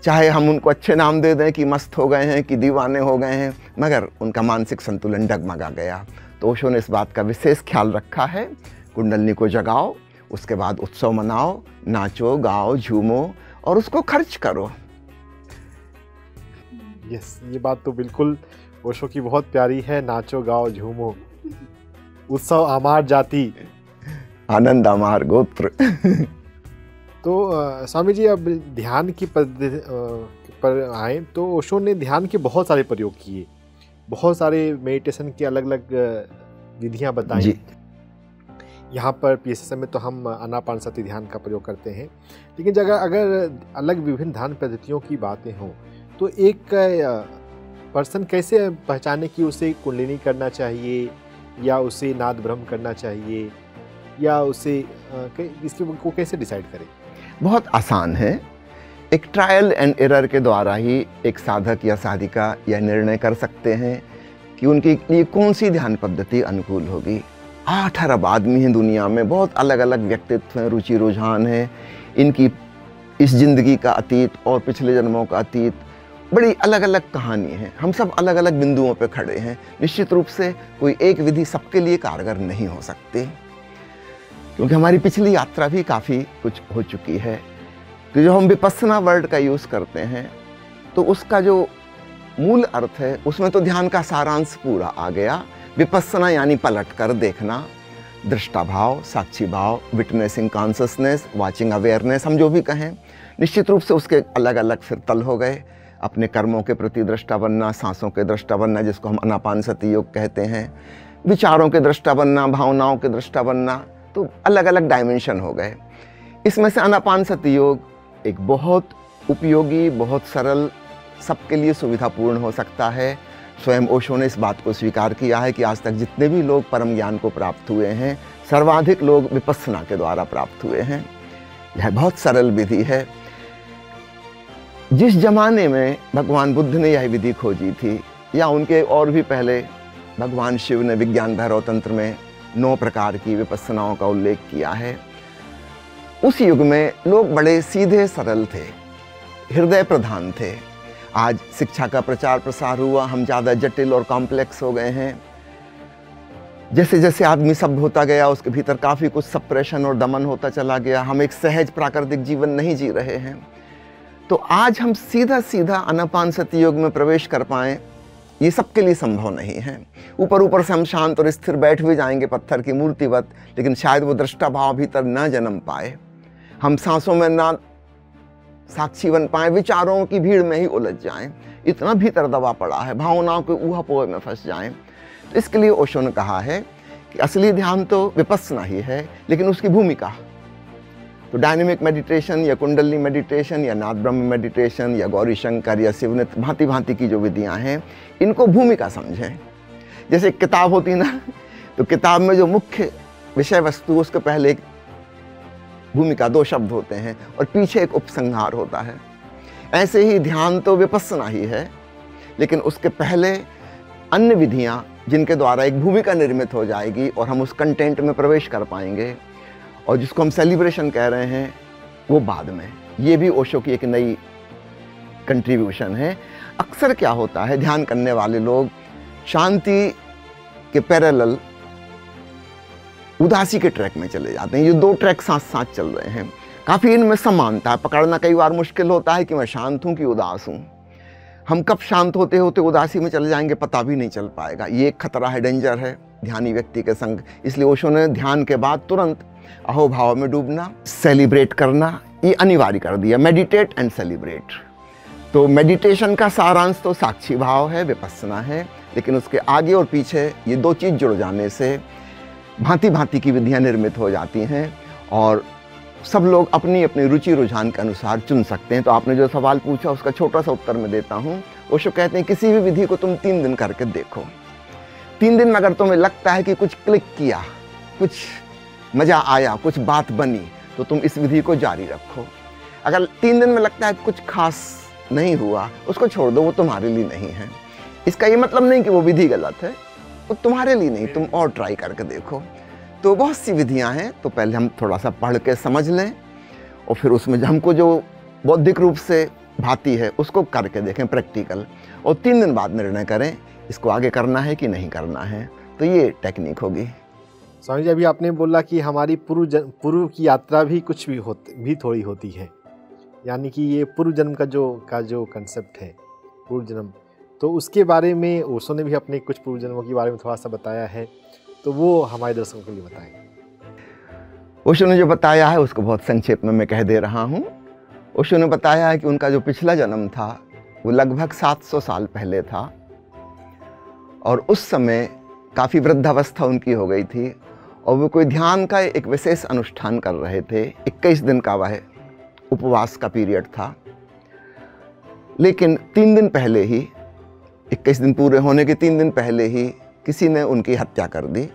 चाहे हम उनको अच्छे नाम दे दें कि मस्त हो गए हैं, कि दीवाने हो गए हैं, मगर उनका मानसिक संतुलन डगमगा गया। तो ओशो ने इस बात का विशेष ख्याल रखा है, कुंडलनी को जगाओ, उसके बाद उत्सव मनाओ, नाचो, गाओ, झूमो और उसको खर्च करो। यस, ये बात तो बिल्कुल ओशो की बहुत प्यारी है। नाचो, गाओ, झूमो, उत्सव आमार जाति, आनंद आमार गोत्र। तो स्वामी जी, अब ध्यान की पद्धति पर आए तो ओशो ने ध्यान के बहुत सारे प्रयोग किए, बहुत सारे मेडिटेशन की अलग अलग विधियां बताई। यहाँ पर PSSM में तो हम आनापानसति ध्यान का प्रयोग करते हैं, लेकिन अगर अलग विभिन्न ध्यान पद्धतियों की बातें हों तो एक पर्सन कैसे पहचाने कि उसे कुंडलिनी करना चाहिए या उसे नाद ब्रह्म करना चाहिए या उसे इसके को कैसे डिसाइड करें? बहुत आसान है। एक ट्रायल एंड एरर के द्वारा ही एक साधक या साधिका यह निर्णय कर सकते हैं कि उनके लिए कौन सी ध्यान पद्धति अनुकूल होगी। 8 अरब आदमी हैं दुनिया में, बहुत अलग अलग व्यक्तित्व हैं, रुचि रुझान हैं, इनकी इस जिंदगी का अतीत और पिछले जन्मों का अतीत, बड़ी अलग अलग कहानी है। हम सब अलग अलग बिंदुओं पर खड़े हैं। निश्चित रूप से कोई एक विधि सबके लिए कारगर नहीं हो सकती, क्योंकि हमारी पिछली यात्रा भी काफ़ी कुछ हो चुकी है। कि जो हम विपस्सना वर्ड का यूज़ करते हैं तो उसका जो मूल अर्थ है उसमें तो ध्यान का सारांश पूरा आ गया। विपस्सना यानी पलट कर देखना, दृष्टा भाव, साक्षी भाव, विटनेसिंग कॉन्शसनेस, वाचिंग अवेयरनेस, हम जो भी कहें। निश्चित रूप से उसके अलग अलग फिर तल हो गए। अपने कर्मों के प्रति दृष्टा बनना, सांसों के दृष्टा बनना जिसको हम आनापानसति योग कहते हैं, विचारों के दृष्टा बनना, भावनाओं के दृष्टा बनना, तो अलग अलग डायमेंशन हो गए। इसमें से आनापानसति योग एक बहुत उपयोगी, बहुत सरल, सबके लिए सुविधापूर्ण हो सकता है। स्वयं ओशो ने इस बात को स्वीकार किया है कि आज तक जितने भी लोग परम ज्ञान को प्राप्त हुए हैं, सर्वाधिक लोग विपस्सना के द्वारा प्राप्त हुए हैं। यह बहुत सरल विधि है। जिस जमाने में भगवान बुद्ध ने यह विधि खोजी थी या उनके और भी पहले भगवान शिव ने विज्ञान भैरव तंत्र में 9 प्रकार की विपस्सनाओं का उल्लेख किया है, उस युग में लोग बड़े सीधे सरल थे, हृदय प्रधान थे। आज शिक्षा का प्रचार प्रसार हुआ, हम ज़्यादा जटिल और कॉम्प्लेक्स हो गए हैं। जैसे जैसे आदमी सभ्य होता गया उसके भीतर काफ़ी कुछ सप्रेशन और दमन होता चला गया। हम एक सहज प्राकृतिक जीवन नहीं जी रहे हैं। तो आज हम सीधा सीधा आनापानसति योग में प्रवेश कर पाएँ, ये सबके लिए संभव नहीं है। ऊपर ऊपर से हम शांत और स्थिर बैठ भी जाएंगे पत्थर की मूर्तिवत, लेकिन शायद वो दृष्टा भाव भीतर न जन्म पाए। हम सांसों में ना साक्षी बन पाए, विचारों की भीड़ में ही उलझ जाएं, इतना भीतर दबा पड़ा है, भावनाओं के ऊहापोह में फंस जाएं। तो इसके लिए ओशो ने कहा है कि असली ध्यान तो विपस्सना ही है, लेकिन उसकी भूमिका तो डायनेमिक मेडिटेशन या कुंडली मेडिटेशन या नाद ब्रह्म मेडिटेशन या गौरी शंकर या शिवनित, भांति भांति की जो विधियां हैं, इनको भूमिका समझें। जैसे एक किताब होती ना, तो किताब में जो मुख्य विषय वस्तु, उसके पहले एक भूमिका, 2 शब्द होते हैं और पीछे एक उपसंहार होता है। ऐसे ही ध्यान तो विपस्सना ही है, लेकिन उसके पहले अन्य विधियां जिनके द्वारा एक भूमिका निर्मित हो जाएगी और हम उस कंटेंट में प्रवेश कर पाएंगे, और जिसको हम सेलिब्रेशन कह रहे हैं, वो बाद में। ये भी ओशो की एक नई कंट्रीब्यूशन है। अक्सर क्या होता है, ध्यान करने वाले लोग शांति के पैरेलल उदासी के ट्रैक में चले जाते हैं। ये दो ट्रैक साथ साथ चल रहे हैं। काफ़ी इनमें समानता है। पकड़ना कई बार मुश्किल होता है कि मैं शांत हूँ कि उदास हूँ। हम कब शांत होते होते उदासी में चले जाएंगे पता भी नहीं चल पाएगा। ये एक खतरा है, डेंजर है ध्यानी व्यक्ति के संग। इसलिए ओशो ने ध्यान के बाद तुरंत अहोभाव में डूबना, सेलिब्रेट करना, ये अनिवार्य कर दिया। Meditate and celebrate. तो मेडिटेशन का सारांश तो साक्षी भाव है, विपस्सना है, लेकिन उसके आगे और पीछे ये दो चीज़ जुड़ जाने से भांति भांति की विधियाँ निर्मित हो जाती हैं और सब लोग अपनी अपनी रुचि रुझान के अनुसार चुन सकते हैं। तो आपने जो सवाल पूछा उसका छोटा सा उत्तर मैं देता हूँ। ओशो कहते हैं किसी भी विधि को तुम 3 दिन करके देखो। 3 दिन में अगर तुम्हें लगता है कि कुछ क्लिक किया, कुछ मज़ा आया, कुछ बात बनी, तो तुम इस विधि को जारी रखो। अगर 3 दिन में लगता है कुछ खास नहीं हुआ, उसको छोड़ दो, वो तुम्हारे लिए नहीं है। इसका ये मतलब नहीं कि वो विधि गलत है, वो तुम्हारे लिए नहीं, तुम और ट्राई करके देखो। तो बहुत सी विधियां हैं। तो पहले हम थोड़ा सा पढ़ के समझ लें और फिर उसमें हमको जो बौद्धिक रूप से भाती है उसको करके देखें प्रैक्टिकल, और 3 दिन बाद निर्णय करें इसको आगे करना है कि नहीं करना है। तो ये टेक्निक होगी। स्वामी जी, अभी आपने बोला कि हमारी पूर्व की यात्रा भी कुछ भी थोड़ी होती है, यानी कि ये पूर्व जन्म का जो कंसेप्ट है, पूर्व जन्म, तो उसके बारे में ओशो ने भी अपने कुछ पूर्व जन्मों के बारे में थोड़ा सा बताया है, तो वो हमारे दर्शकों के लिए बताएं। ओशो ने जो बताया है उसको बहुत संक्षेप में मैं कह दे रहा हूँ। ओशो ने बताया है कि उनका जो पिछला जन्म था वो लगभग 700 साल पहले था और उस समय काफ़ी वृद्धावस्था उनकी हो गई थी और वो कोई ध्यान का एक विशेष अनुष्ठान कर रहे थे। 21 दिन का वह उपवास का पीरियड था, लेकिन 3 दिन पहले ही, 21 दिन पूरे होने के 3 दिन पहले ही किसी ने उनकी हत्या कर दी।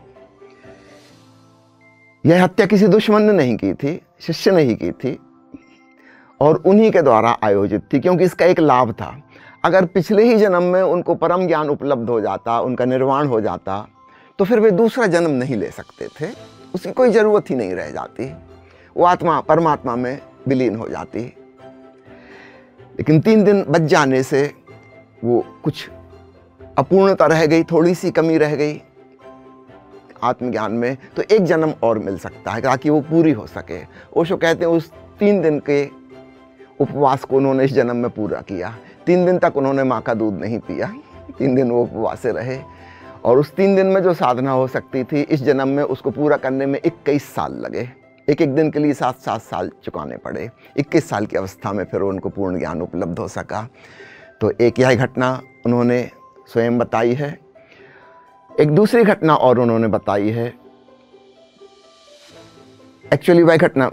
यह हत्या किसी दुश्मन ने नहीं की थी, शिष्य ने ही की थी और उन्हीं के द्वारा आयोजित थी, क्योंकि इसका एक लाभ था। अगर पिछले ही जन्म में उनको परम ज्ञान उपलब्ध हो जाता, उनका निर्वाण हो जाता, तो फिर वे दूसरा जन्म नहीं ले सकते थे, उसकी कोई ज़रूरत ही नहीं रह जाती, वो आत्मा परमात्मा में विलीन हो जाती। लेकिन 3 दिन बच जाने से वो कुछ अपूर्णता रह गई, थोड़ी सी कमी रह गई आत्मज्ञान में, तो 1 जन्म और मिल सकता है ताकि वो पूरी हो सके। ओशो कहते हैं उस 3 दिन के उपवास को उन्होंने इस जन्म में पूरा किया। 3 दिन तक उन्होंने माँ का दूध नहीं पिया, 3 दिन वो उपवास से रहे और उस 3 दिन में जो साधना हो सकती थी इस जन्म में उसको पूरा करने में 21 साल लगे। एक दिन के लिए 7-7 साल चुकाने पड़े। 21 साल की अवस्था में फिर उनको पूर्ण ज्ञान उपलब्ध हो सका। तो एक यह घटना उन्होंने स्वयं बताई है। एक दूसरी घटना और उन्होंने बताई है। एक्चुअली वह घटना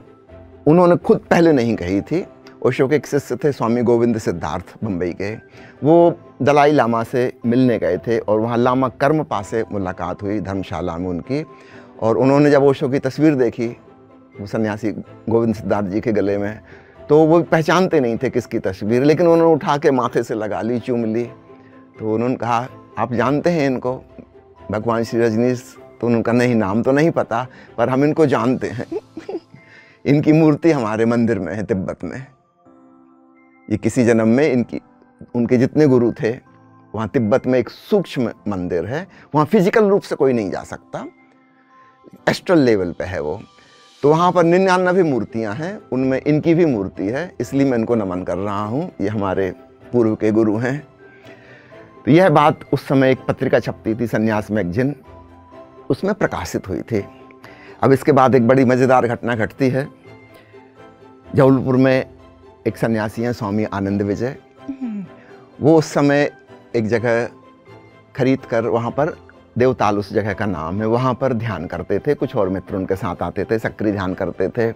उन्होंने खुद पहले नहीं कही थी। ओशो के एक शिष्य थे स्वामी गोविंद सिद्धार्थ, बम्बई के। वो दलाई लामा से मिलने गए थे और वहाँ लामा कर्मपा से मुलाकात हुई धर्मशाला में उनकी, और उन्होंने जब ओशो की तस्वीर देखी वो सन्यासी गोविंद सिद्धार्थ जी के गले में, तो वो पहचानते नहीं थे किसकी तस्वीर, लेकिन उन्होंने उठा के माथे से लगा ली, चूम ली। तो उन्होंने कहा आप जानते हैं इनको, भगवान श्री रजनीश? तो उन्होंने कहा नहीं, नाम तो नहीं पता पर हम इनको जानते हैं इनकी मूर्ति हमारे मंदिर में है तिब्बत में। ये किसी जन्म में उनके जितने गुरु थे वहाँ तिब्बत में एक सूक्ष्म मंदिर है, वहाँ फिजिकल रूप से कोई नहीं जा सकता, एस्ट्रल लेवल पे है वो। तो वहाँ पर 99 मूर्तियाँ हैं, उनमें इनकी भी मूर्ति है, इसलिए मैं इनको नमन कर रहा हूँ, ये हमारे पूर्व के गुरु हैं। तो यह बात उस समय एक पत्रिका छपती थी, संन्यास मैगजीन, उसमें प्रकाशित हुई थी। अब इसके बाद एक बड़ी मज़ेदार घटना घटती है। जबलपुर में एक सन्यासी हैं स्वामी आनंद विजय, वो उस समय एक जगह खरीद कर, वहाँ पर देवताल उस जगह का नाम है, वहाँ पर ध्यान करते थे। कुछ और मित्र उनके साथ आते थे, सक्रिय ध्यान करते थे।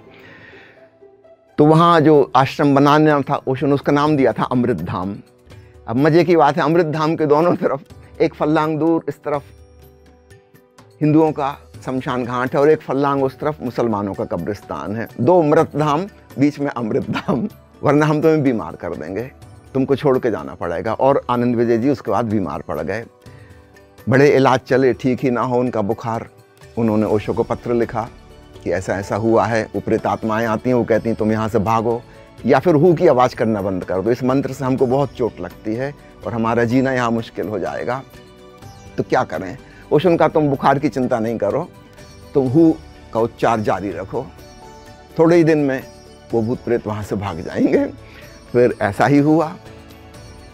तो वहाँ जो आश्रम बनाना था ओशो ने उसका नाम दिया था अमृत धाम। अब मज़े की बात है, अमृत धाम के दोनों तरफ एक फल्लांग दूर इस तरफ हिंदुओं का शमशान घाट है और एक फल्लांग उस तरफ मुसलमानों का कब्रिस्तान है। 2 मृत धाम, बीच में अमृत धाम, वरना हम तुम्हें बीमार कर देंगे, तुमको छोड़ के जाना पड़ेगा। और आनंद विजय जी उसके बाद बीमार पड़ गए, बड़े इलाज चले, ठीक ही ना हो उनका बुखार। उन्होंने ओशो को पत्र लिखा कि ऐसा ऐसा हुआ है, उपरेत आत्माएँ आती हैं, वो कहती हैं तुम यहाँ से भागो या फिर हु की आवाज़ करना बंद कर दो, इस मंत्र से हमको बहुत चोट लगती है और हमारा जीना यहाँ मुश्किल हो जाएगा, तो क्या करें। ओशो ने कहा तुम बुखार की चिंता नहीं करो, तुम हु का उच्चार जारी रखो, थोड़े ही दिन में वो भूत प्रेत वहाँ से भाग जाएंगे। फिर ऐसा ही हुआ,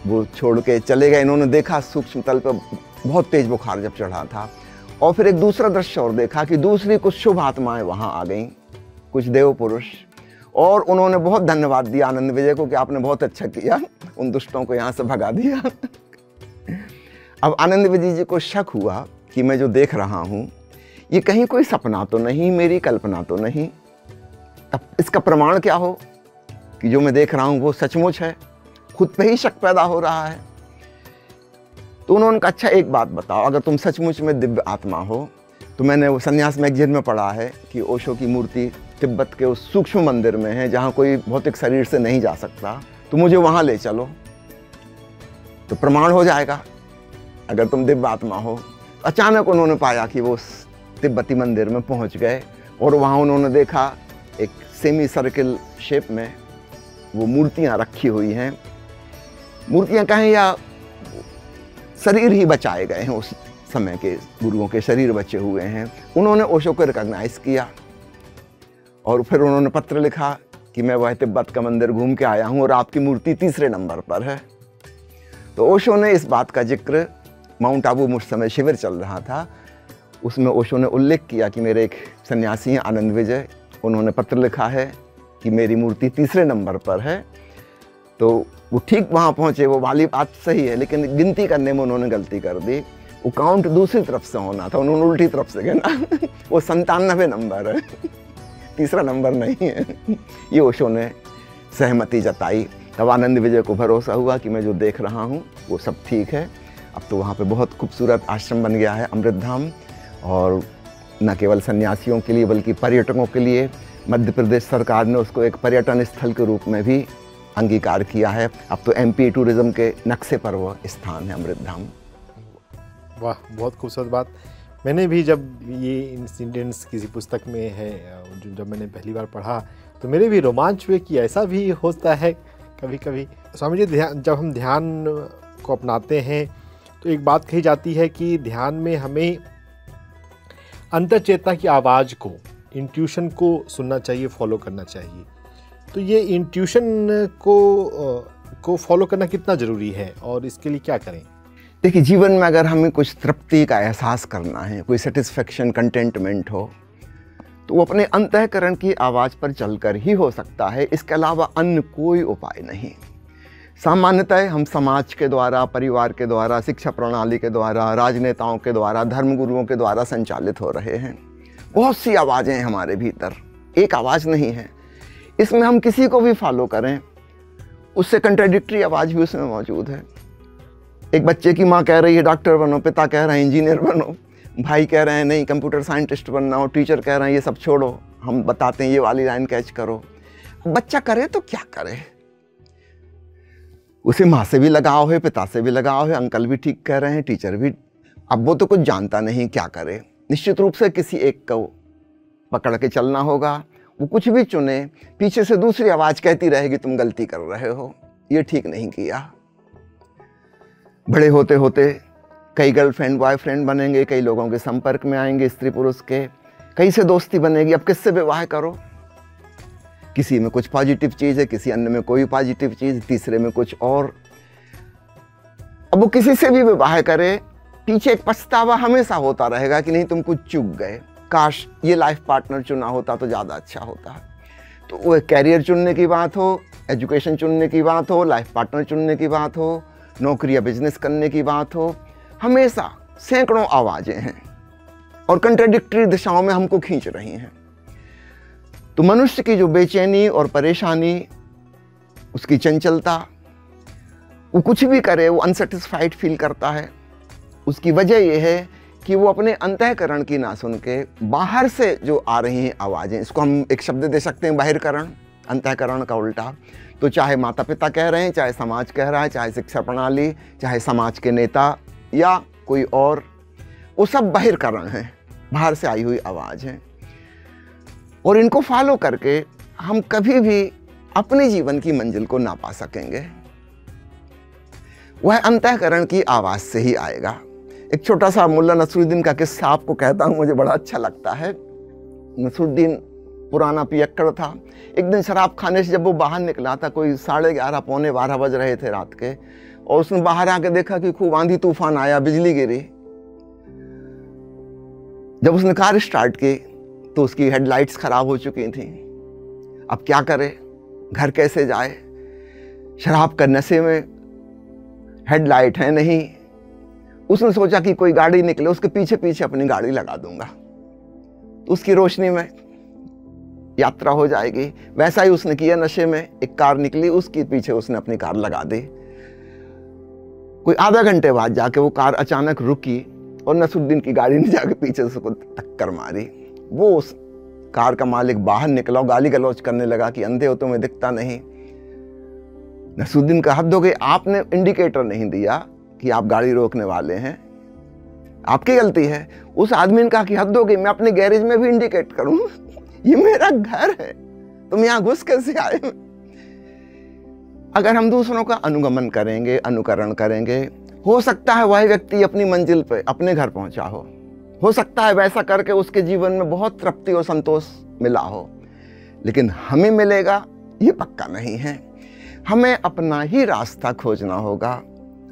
वो छोड़ के चले गए। इन्होंने देखा सूक्ष्म तल पर बहुत तेज बुखार जब चढ़ा था। और फिर एक दूसरा दृश्य और देखा कि दूसरी कुछ शुभ आत्माएं वहाँ आ गईं, कुछ देव पुरुष, और उन्होंने बहुत धन्यवाद दिया आनंद विजय को कि आपने बहुत अच्छा किया, उन दुष्टों को यहाँ से भगा दिया। अब आनंद विजय जी को शक हुआ कि मैं जो देख रहा हूँ ये कहीं कोई सपना तो नहीं, मेरी कल्पना तो नहीं। अब इसका प्रमाण क्या हो कि जो मैं देख रहा हूँ वो सचमुच है। खुद पे ही शक पैदा हो रहा है। तो उन्होंने कहा अच्छा एक बात बताओ, अगर तुम सचमुच में दिव्य आत्मा हो तो मैंने वो संन्यास मैगजीन में पढ़ा है कि ओशो की मूर्ति तिब्बत के उस सूक्ष्म मंदिर में है जहाँ कोई भौतिक शरीर से नहीं जा सकता, तो मुझे वहाँ ले चलो तो प्रमाण हो जाएगा अगर तुम दिव्य आत्मा हो। अचानक उन्होंने पाया कि वो उस तिब्बती मंदिर में पहुँच गए और वहाँ उन्होंने देखा एक सेमी सर्किल शेप में वो मूर्तियाँ रखी हुई हैं। मूर्तियाँ कहें या शरीर ही बचाए गए हैं, उस समय के गुरुओं के शरीर बचे हुए हैं। उन्होंने ओशो को रिकॉग्नाइज किया और फिर उन्होंने पत्र लिखा कि मैं वह तिब्बत का मंदिर घूम के आया हूँ और आपकी मूर्ति 3 नंबर पर है। तो ओशो ने इस बात का जिक्र, माउंट आबू उस समय शिविर चल रहा था, उसमें ओशो ने उल्लेख किया कि मेरे एक सन्यासी हैं आनंद विजय, उन्होंने पत्र लिखा है कि मेरी मूर्ति 3 नंबर पर है। तो वो ठीक वहाँ पहुँचे, वो वाली बात सही है, लेकिन गिनती करने में उन्होंने गलती कर दी। वो काउंट दूसरी तरफ से होना था, उन्होंने उल्टी तरफ से गिना। वो 97 नंबर है, 3 नंबर नहीं है। ये ओशो ने सहमति जताई। तब आनंद विजय को भरोसा हुआ कि मैं जो देख रहा हूँ वो सब ठीक है। अब तो वहाँ पे बहुत खूबसूरत आश्रम बन गया है अमृत धाम, और न केवल सन्यासियों के लिए बल्कि पर्यटकों के लिए मध्य प्रदेश सरकार ने उसको एक पर्यटन स्थल के रूप में भी अंगीकार किया है। अब तो एमपी टूरिज्म के नक्शे पर वह स्थान है अमृत धाम। वाह, बहुत खूबसूरत बात। मैंने भी जब ये इंसिडेंट्स किसी पुस्तक में है, जब मैंने पहली बार पढ़ा तो मेरे भी रोमांच हुए कि ऐसा भी होता है कभी कभी। स्वामी जी, जब हम ध्यान को अपनाते हैं तो एक बात कही जाती है कि ध्यान में हमें अंतर्चेतना की आवाज़ को, इंट्यूशन को सुनना चाहिए, फॉलो करना चाहिए। तो ये इंट्यूशन को फॉलो करना कितना ज़रूरी है और इसके लिए क्या करें? देखिए, जीवन में अगर हमें कुछ तृप्ति का एहसास करना है, कोई सेटिस्फेक्शन, कंटेंटमेंट हो, तो वो अपने अंतःकरण की आवाज़ पर चलकर ही हो सकता है। इसके अलावा अन्य कोई उपाय नहीं। सामान्यतः हम समाज के द्वारा, परिवार के द्वारा, शिक्षा प्रणाली के द्वारा, राजनेताओं के द्वारा, धर्मगुरुओं के द्वारा संचालित हो रहे हैं। बहुत सी आवाज़ें हैं हमारे भीतर, एक आवाज़ नहीं है। इसमें हम किसी को भी फॉलो करें, उससे कंट्राडिक्टरी आवाज़ भी उसमें मौजूद है। एक बच्चे की माँ कह रही है डॉक्टर बनो, पिता कह रहे हैं इंजीनियर बनो, भाई कह रहे हैं नहीं कंप्यूटर साइंटिस्ट बनना हो, टीचर कह रहे हैं ये सब छोड़ो, हम बताते हैं ये वाली लाइन कैच करो। बच्चा करे तो क्या करे? उसे माँ से भी लगाव है, पिता से भी लगाव है, अंकल भी ठीक कह रहे हैं, टीचर भी। अब वो तो कुछ जानता नहीं, क्या करे? निश्चित रूप से किसी एक को पकड़ के चलना होगा। वो कुछ भी चुने, पीछे से दूसरी आवाज़ कहती रहेगी तुम गलती कर रहे हो, ये ठीक नहीं किया। बड़े होते होते कई गर्लफ्रेंड बॉयफ्रेंड बनेंगे, कई लोगों के संपर्क में आएंगे, स्त्री पुरुष के, कई से दोस्ती बनेगी। अब किससे विवाह करो? किसी में कुछ पॉजिटिव चीज़ है, किसी अन्य में कोई पॉजिटिव चीज़, तीसरे में कुछ और। अब वो किसी से भी विवाह करे, पीछे एक पछतावा हमेशा होता रहेगा कि नहीं तुम कुछ चूक गए, काश ये लाइफ पार्टनर चुना होता तो ज़्यादा अच्छा होता। तो वो कैरियर चुनने की बात हो, एजुकेशन चुनने की बात हो, लाइफ पार्टनर चुनने की बात हो, नौकरी या बिजनेस करने की बात हो, हमेशा सैकड़ों आवाज़ें हैं और कंट्राडिक्टरी दिशाओं में हमको खींच रही हैं। तो मनुष्य की जो बेचैनी और परेशानी, उसकी चंचलता, वो कुछ भी करे वो अनसेटिस्फाइड फील करता है। उसकी वजह यह है कि वो अपने अंतःकरण की ना सुन के बाहर से जो आ रही हैं आवाज़ें, इसको हम एक शब्द दे सकते हैं बाहिरकरण, अंतःकरण का उल्टा। तो चाहे माता पिता कह रहे हैं, चाहे समाज कह रहा है, चाहे शिक्षा प्रणाली, चाहे समाज के नेता या कोई और, वो सब बाहिरकरण हैं, बाहर से आई हुई आवाज़ हैं। और इनको फॉलो करके हम कभी भी अपने जीवन की मंजिल को ना पा सकेंगे। वह अंतःकरण की आवाज़ से ही आएगा। एक छोटा सा मुल्ला नसरुद्दीन का किस्सा आपको कहता हूँ, मुझे बड़ा अच्छा लगता है। नसरुद्दीन पुराना पियक्कड़ था। एक दिन शराब खाने से जब वो बाहर निकला था, कोई 11:30 पौने 12 बज रहे थे रात के, और उसने बाहर आके देखा कि खूब आंधी तूफान आया, बिजली गिरी। जब उसने कार स्टार्ट की तो उसकी हेडलाइट्स खराब हो चुकी थी। अब क्या करे, घर कैसे जाए, शराब के नशे में, हेडलाइट है नहीं। उसने सोचा कि कोई गाड़ी निकले, उसके पीछे पीछे अपनी गाड़ी लगा दूंगा तो उसकी रोशनी में यात्रा हो जाएगी। वैसा ही उसने किया। नशे में एक कार निकली, उसके पीछे उसने अपनी कार लगा दी। कोई आधा घंटे बाद जाके वो कार अचानक रुकी और नसरुद्दीन की गाड़ी ने जाके पीछे उसको टक्कर मारी। वो उस कार का मालिक बाहर निकला और गाली गलौज करने लगा कि अंधे हो, तुम्हें दिखता नहीं। नसरुद्दीन का हद हो गई, आपने इंडिकेटर नहीं दिया कि आप गाड़ी रोकने वाले हैं, आपकी गलती है। उस आदमी ने कहा कि हद हो गई, मैं अपने गैरेज में भी इंडिकेट करूं, ये मेरा घर है, तुम यहां घुस कैसे आए। अगर हम दूसरों का अनुगमन करेंगे, अनुकरण करेंगे, हो सकता है वह व्यक्ति अपनी मंजिल पे अपने घर पहुंचा हो सकता है वैसा करके उसके जीवन में बहुत तृप्ति और संतोष मिला हो, लेकिन हमें मिलेगा ये पक्का नहीं है। हमें अपना ही रास्ता खोजना होगा,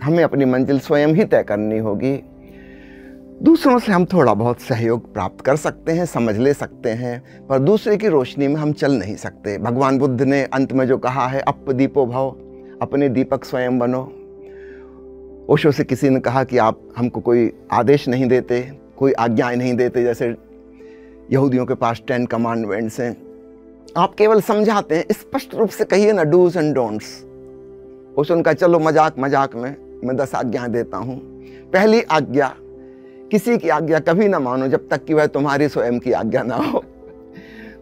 हमें अपनी मंजिल स्वयं ही तय करनी होगी। दूसरों से हम थोड़ा बहुत सहयोग प्राप्त कर सकते हैं, समझ ले सकते हैं, पर दूसरे की रोशनी में हम चल नहीं सकते। भगवान बुद्ध ने अंत में जो कहा है, अप दीपो भव, अपने दीपक स्वयं बनो। ओशो से किसी ने कहा कि आप हमको कोई आदेश नहीं देते, कोई आज्ञाएं नहीं देते, जैसे यहूदियों के पास 10 कमांडमेंट्स हैं, आप केवल समझाते हैं। स्पष्ट रूप से कहिए ना, डूज एंड डोंट्स। ओशो ने कहा चलो मजाक मजाक में मैं 10 आज्ञाएं देता हूँ। पहली आज्ञा, किसी की आज्ञा कभी ना मानो जब तक कि वह तुम्हारी स्वयं की आज्ञा ना हो।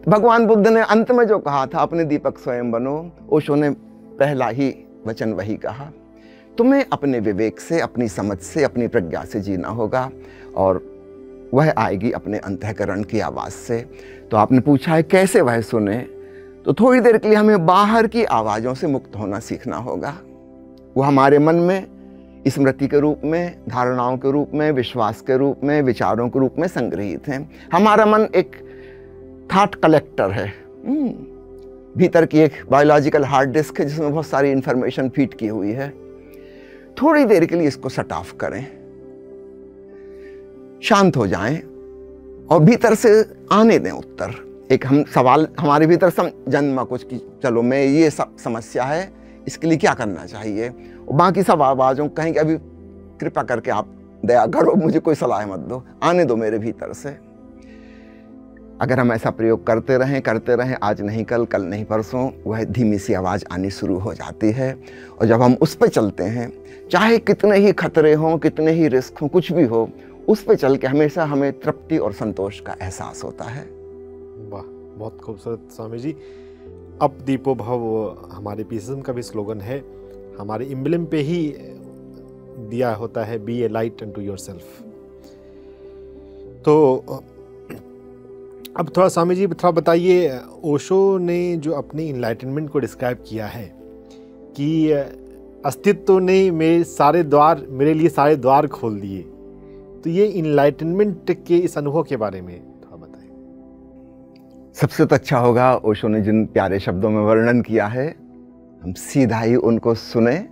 भगवान बुद्ध ने अंत में जो कहा था, अपने दीपक स्वयं बनो, ओशो ने पहला ही वचन वही कहा। तुम्हें अपने विवेक से, अपनी समझ से, अपनी प्रज्ञा से जीना होगा, और वह आएगी अपने अंतःकरण की आवाज़ से। तो आपने पूछा है कैसे वह सुने, तो थोड़ी देर के लिए हमें बाहर की आवाज़ों से मुक्त होना सीखना होगा। वो हमारे मन में स्मृति के रूप में, धारणाओं के रूप में, विश्वास के रूप में, विचारों के रूप में संग्रहित हैं। हमारा मन एक थॉट कलेक्टर है, भीतर की एक बायोलॉजिकल हार्ड डिस्क है जिसमें बहुत सारी इंफॉर्मेशन फीड की हुई है। थोड़ी देर के लिए इसको शट ऑफ करें, शांत हो जाएं और भीतर से आने दें उत्तर। एक हम सवाल हमारे भीतर जन्मा कुछ कि चलो मैं ये सब समस्या है, इसके लिए क्या करना चाहिए, और बाकी सब आवाज़ों कहें कि अभी कृपा करके आप दया करो, मुझे कोई सलाह मत दो, आने दो मेरे भीतर से। अगर हम ऐसा प्रयोग करते रहें, आज नहीं कल, कल नहीं परसों, वह धीमी सी आवाज़ आनी शुरू हो जाती है। और जब हम उस पर चलते हैं, चाहे कितने ही खतरे हों, कितने ही रिस्क हों, कुछ भी हो, उस पर चल के हमेशा हमें तृप्ति और संतोष का एहसास होता है। वाह, बहुत खूबसूरत स्वामी जी। अप दीपो भव हमारे पीएसएम का भी स्लोगन है, हमारे एम्ब्लेम पे ही दिया होता है, बी ए लाइट अनटू योरसेल्फ। तो अब थोड़ा स्वामी जी थोड़ा बताइए, ओशो ने जो अपनी इनलाइटनमेंट को डिस्क्राइब किया है कि अस्तित्व ने मेरे लिए सारे द्वार खोल दिए, तो ये इनलाइटनमेंट के इस अनुभव के बारे में थोड़ा बताइए। सबसे तो अच्छा होगा ओशो ने जिन प्यारे शब्दों में वर्णन किया है, हम सीधा ही उनको सुने।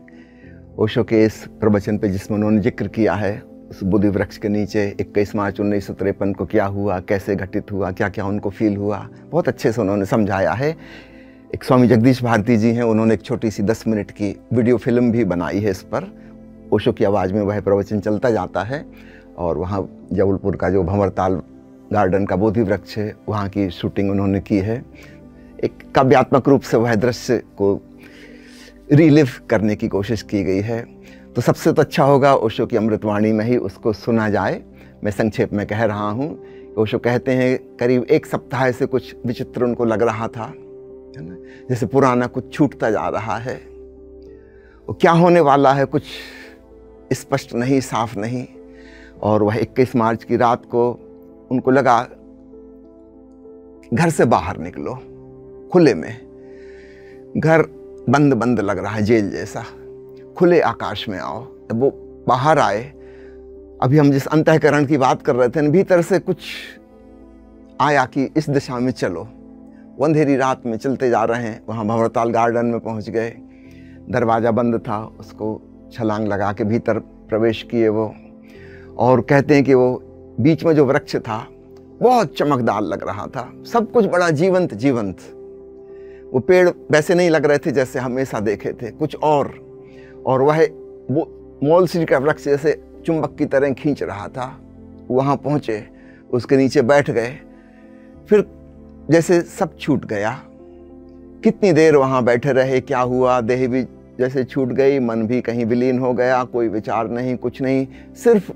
ओशो के इस प्रवचन पे जिसमें उन्होंने जिक्र किया है, उस बोधि वृक्ष के नीचे 21 मार्च 1953 को क्या हुआ, कैसे घटित हुआ, क्या क्या उनको फील हुआ, बहुत अच्छे से उन्होंने समझाया है। एक स्वामी जगदीश भारती जी हैं, उन्होंने एक छोटी सी 10 मिनट की वीडियो फिल्म भी बनाई है इस पर। ओशो की आवाज़ में वह प्रवचन चलता जाता है, और वहाँ जबलपुर का जो भंवरताल गार्डन का बोधि वृक्ष है, वहाँ की शूटिंग उन्होंने की है। एक काव्यात्मक रूप से वह दृश्य को रिलिव करने की कोशिश की गई है। तो सबसे तो अच्छा होगा ओशो की अमृतवाणी में ही उसको सुना जाए। मैं संक्षेप में कह रहा हूँ। ओशो कहते हैं करीब 1 सप्ताह से कुछ विचित्र उनको लग रहा था, है ना, जैसे पुराना कुछ छूटता जा रहा है, वो क्या होने वाला है कुछ स्पष्ट नहीं, साफ नहीं। और वह 21 मार्च की रात को उनको लगा घर से बाहर निकलो, खुले में। घर बंद बंद लग रहा है, जेल जैसा, खुले आकाश में आओ। जब वो बाहर आए, अभी हम जिस अंतःकरण की बात कर रहे थे, भीतर से कुछ आया कि इस दिशा में चलो। वो अंधेरी रात में चलते जा रहे हैं, वहाँ भंवरताल गार्डन में पहुँच गए। दरवाज़ा बंद था, उसको छलांग लगा के भीतर प्रवेश किए वो। और कहते हैं कि वो बीच में जो वृक्ष था बहुत चमकदार लग रहा था, सब कुछ बड़ा जीवंत जीवंत। वो पेड़ वैसे नहीं लग रहे थे जैसे हमेशा देखे थे, कुछ और वह वो मौलसी का वृक्ष जैसे चुंबक की तरह खींच रहा था। वहाँ पहुँचे, उसके नीचे बैठ गए, फिर जैसे सब छूट गया। कितनी देर वहाँ बैठे रहे, क्या हुआ, देह भी जैसे छूट गई, मन भी कहीं विलीन हो गया, कोई विचार नहीं, कुछ नहीं, सिर्फ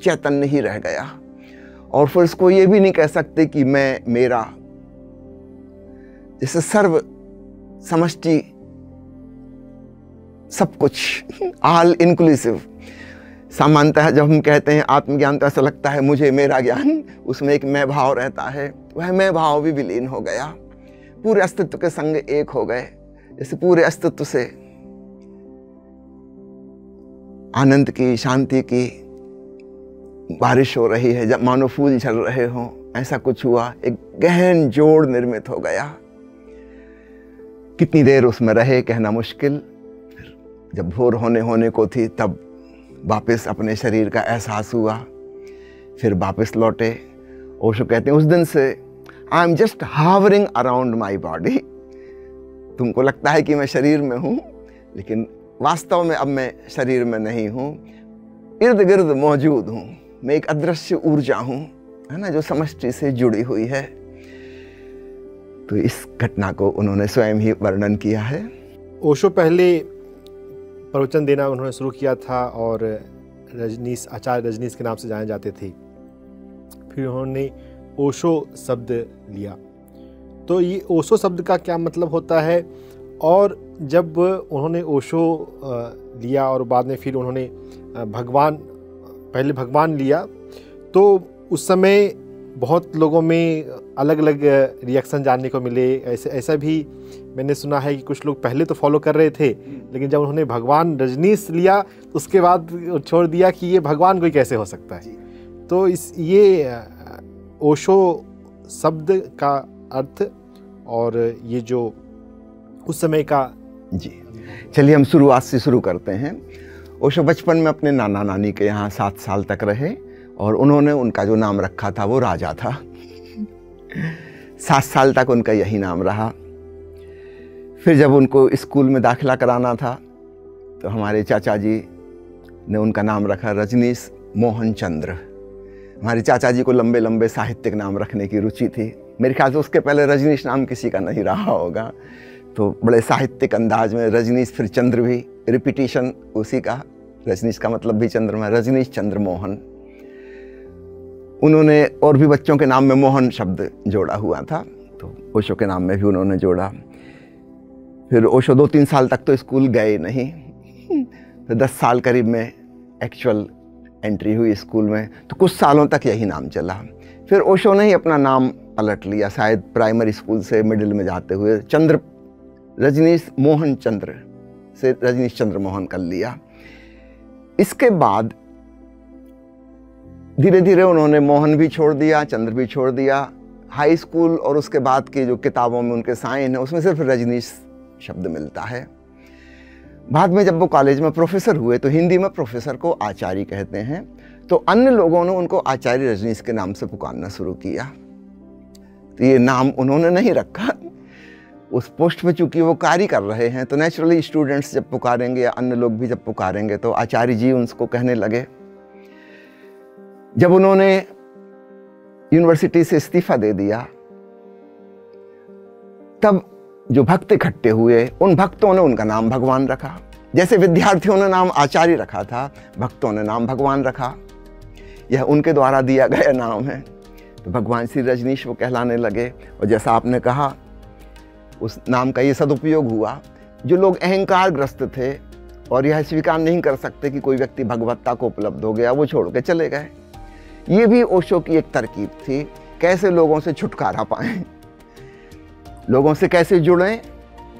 चैतन्य ही रह गया। और फिर इसको ये भी नहीं कह सकते कि मैं, मेरा, जैसे सर्व समष्टि सब कुछ, ऑल इंक्लूसिव। सामान्यतः जब हम कहते हैं आत्मज्ञान तो ऐसा लगता है मुझे, मेरा ज्ञान, उसमें एक मैं भाव रहता है। वह मैं भाव भी विलीन हो गया, पूरे अस्तित्व के संग एक हो गए। जैसे पूरे अस्तित्व से आनंद की, शांति की बारिश हो रही है, जब मानो फूल झल रहे हों, ऐसा कुछ हुआ। एक गहन जोड़ निर्मित हो गया। कितनी देर उसमें रहे कहना मुश्किल। फिर जब भोर होने को थी तब वापस अपने शरीर का एहसास हुआ, फिर वापस लौटे। ओशो कहते हैं उस दिन से I am just hovering around my body. तुमको लगता है कि मैं शरीर में हूँ, लेकिन वास्तव में अब मैं शरीर में नहीं हूँ, इर्द गिर्द मौजूद हूँ। मैं एक अदृश्य ऊर्जा हूँ, है ना, जो समष्टि से जुड़ी हुई है। तो इस घटना को उन्होंने स्वयं ही वर्णन किया है। ओशो पहले प्रवचन देना उन्होंने शुरू किया था और रजनीश, आचार्य रजनीश के नाम से जाने जाते थे। फिर उन्होंने ओशो शब्द लिया। तो ये ओशो शब्द का क्या मतलब होता है, और जब उन्होंने ओशो लिया और बाद में फिर उन्होंने पहले भगवान लिया, तो उस समय बहुत लोगों में अलग अलग रिएक्शन जानने को मिले। ऐसा भी मैंने सुना है कि कुछ लोग पहले तो फॉलो कर रहे थे, लेकिन जब उन्होंने भगवान रजनीश लिया तो उसके बाद छोड़ दिया कि ये भगवान कोई कैसे हो सकता है। तो ये ओशो शब्द का अर्थ और ये जो उस समय का। जी, चलिए हम शुरुआत से शुरू करते हैं। ओशो बचपन में अपने नाना नानी के यहाँ 7 साल तक रहे और उन्होंने उनका जो नाम रखा था वो राजा था। 7 साल तक उनका यही नाम रहा। फिर जब उनको स्कूल में दाखिला कराना था तो हमारे चाचा जी ने उनका नाम रखा रजनीश मोहन चंद्र। हमारे चाचा जी को लंबे लंबे साहित्यिक नाम रखने की रुचि थी। मेरे ख्याल से उसके पहले रजनीश नाम किसी का नहीं रहा होगा, तो बड़े साहित्यिक अंदाज में रजनीश, फिर चंद्र भी रिपीटिशन उसी का, रजनीश का मतलब भी चंद्रमा, रजनीश चंद्र मोहन। उन्होंने और भी बच्चों के नाम में मोहन शब्द जोड़ा हुआ था, तो ओशो के नाम में भी उन्होंने जोड़ा। फिर ओशो 2-3 साल तक तो स्कूल गए नहीं। फिर 10 साल करीब में एक्चुअल एंट्री हुई स्कूल में, तो कुछ सालों तक यही नाम चला। फिर ओशो ने ही अपना नाम पलट लिया, शायद प्राइमरी स्कूल से मिडिल में जाते हुए चंद्र, रजनीश मोहन चंद्र से रजनीश चंद्र मोहन कर लिया। इसके बाद धीरे धीरे उन्होंने मोहन भी छोड़ दिया, चंद्र भी छोड़ दिया। हाई स्कूल और उसके बाद की जो किताबों में उनके साइन है उसमें सिर्फ रजनीश शब्द मिलता है। बाद में जब वो कॉलेज में प्रोफेसर हुए तो हिंदी में प्रोफेसर को आचार्य कहते हैं, तो अन्य लोगों ने उनको आचार्य रजनीश के नाम से पुकारना शुरू किया। तो ये नाम उन्होंने नहीं रखा, उस पोस्ट पे चूंकि वो कार्य कर रहे हैं तो नेचुरली स्टूडेंट्स जब पुकारेंगे या अन्य लोग भी जब पुकारेंगे तो आचार्य जी उनको कहने लगे। जब उन्होंने यूनिवर्सिटी से इस्तीफा दे दिया तब जो भक्त इकट्ठे हुए उन भक्तों ने उनका नाम भगवान रखा। जैसे विद्यार्थियों ने नाम आचार्य रखा था, भक्तों ने नाम भगवान रखा। यह उनके द्वारा दिया गया नाम है। तो भगवान श्री रजनीश वो कहलाने लगे। और जैसा आपने कहा उस नाम का ये सदुपयोग हुआ। जो लोग अहंकार ग्रस्त थे और यह स्वीकार नहीं कर सकते कि कोई व्यक्ति भगवत्ता को उपलब्ध हो गया, वो छोड़ के चले गए। ये भी ओशो की एक तरकीब थी, कैसे लोगों से छुटकारा पाएं, लोगों से कैसे जुड़ें।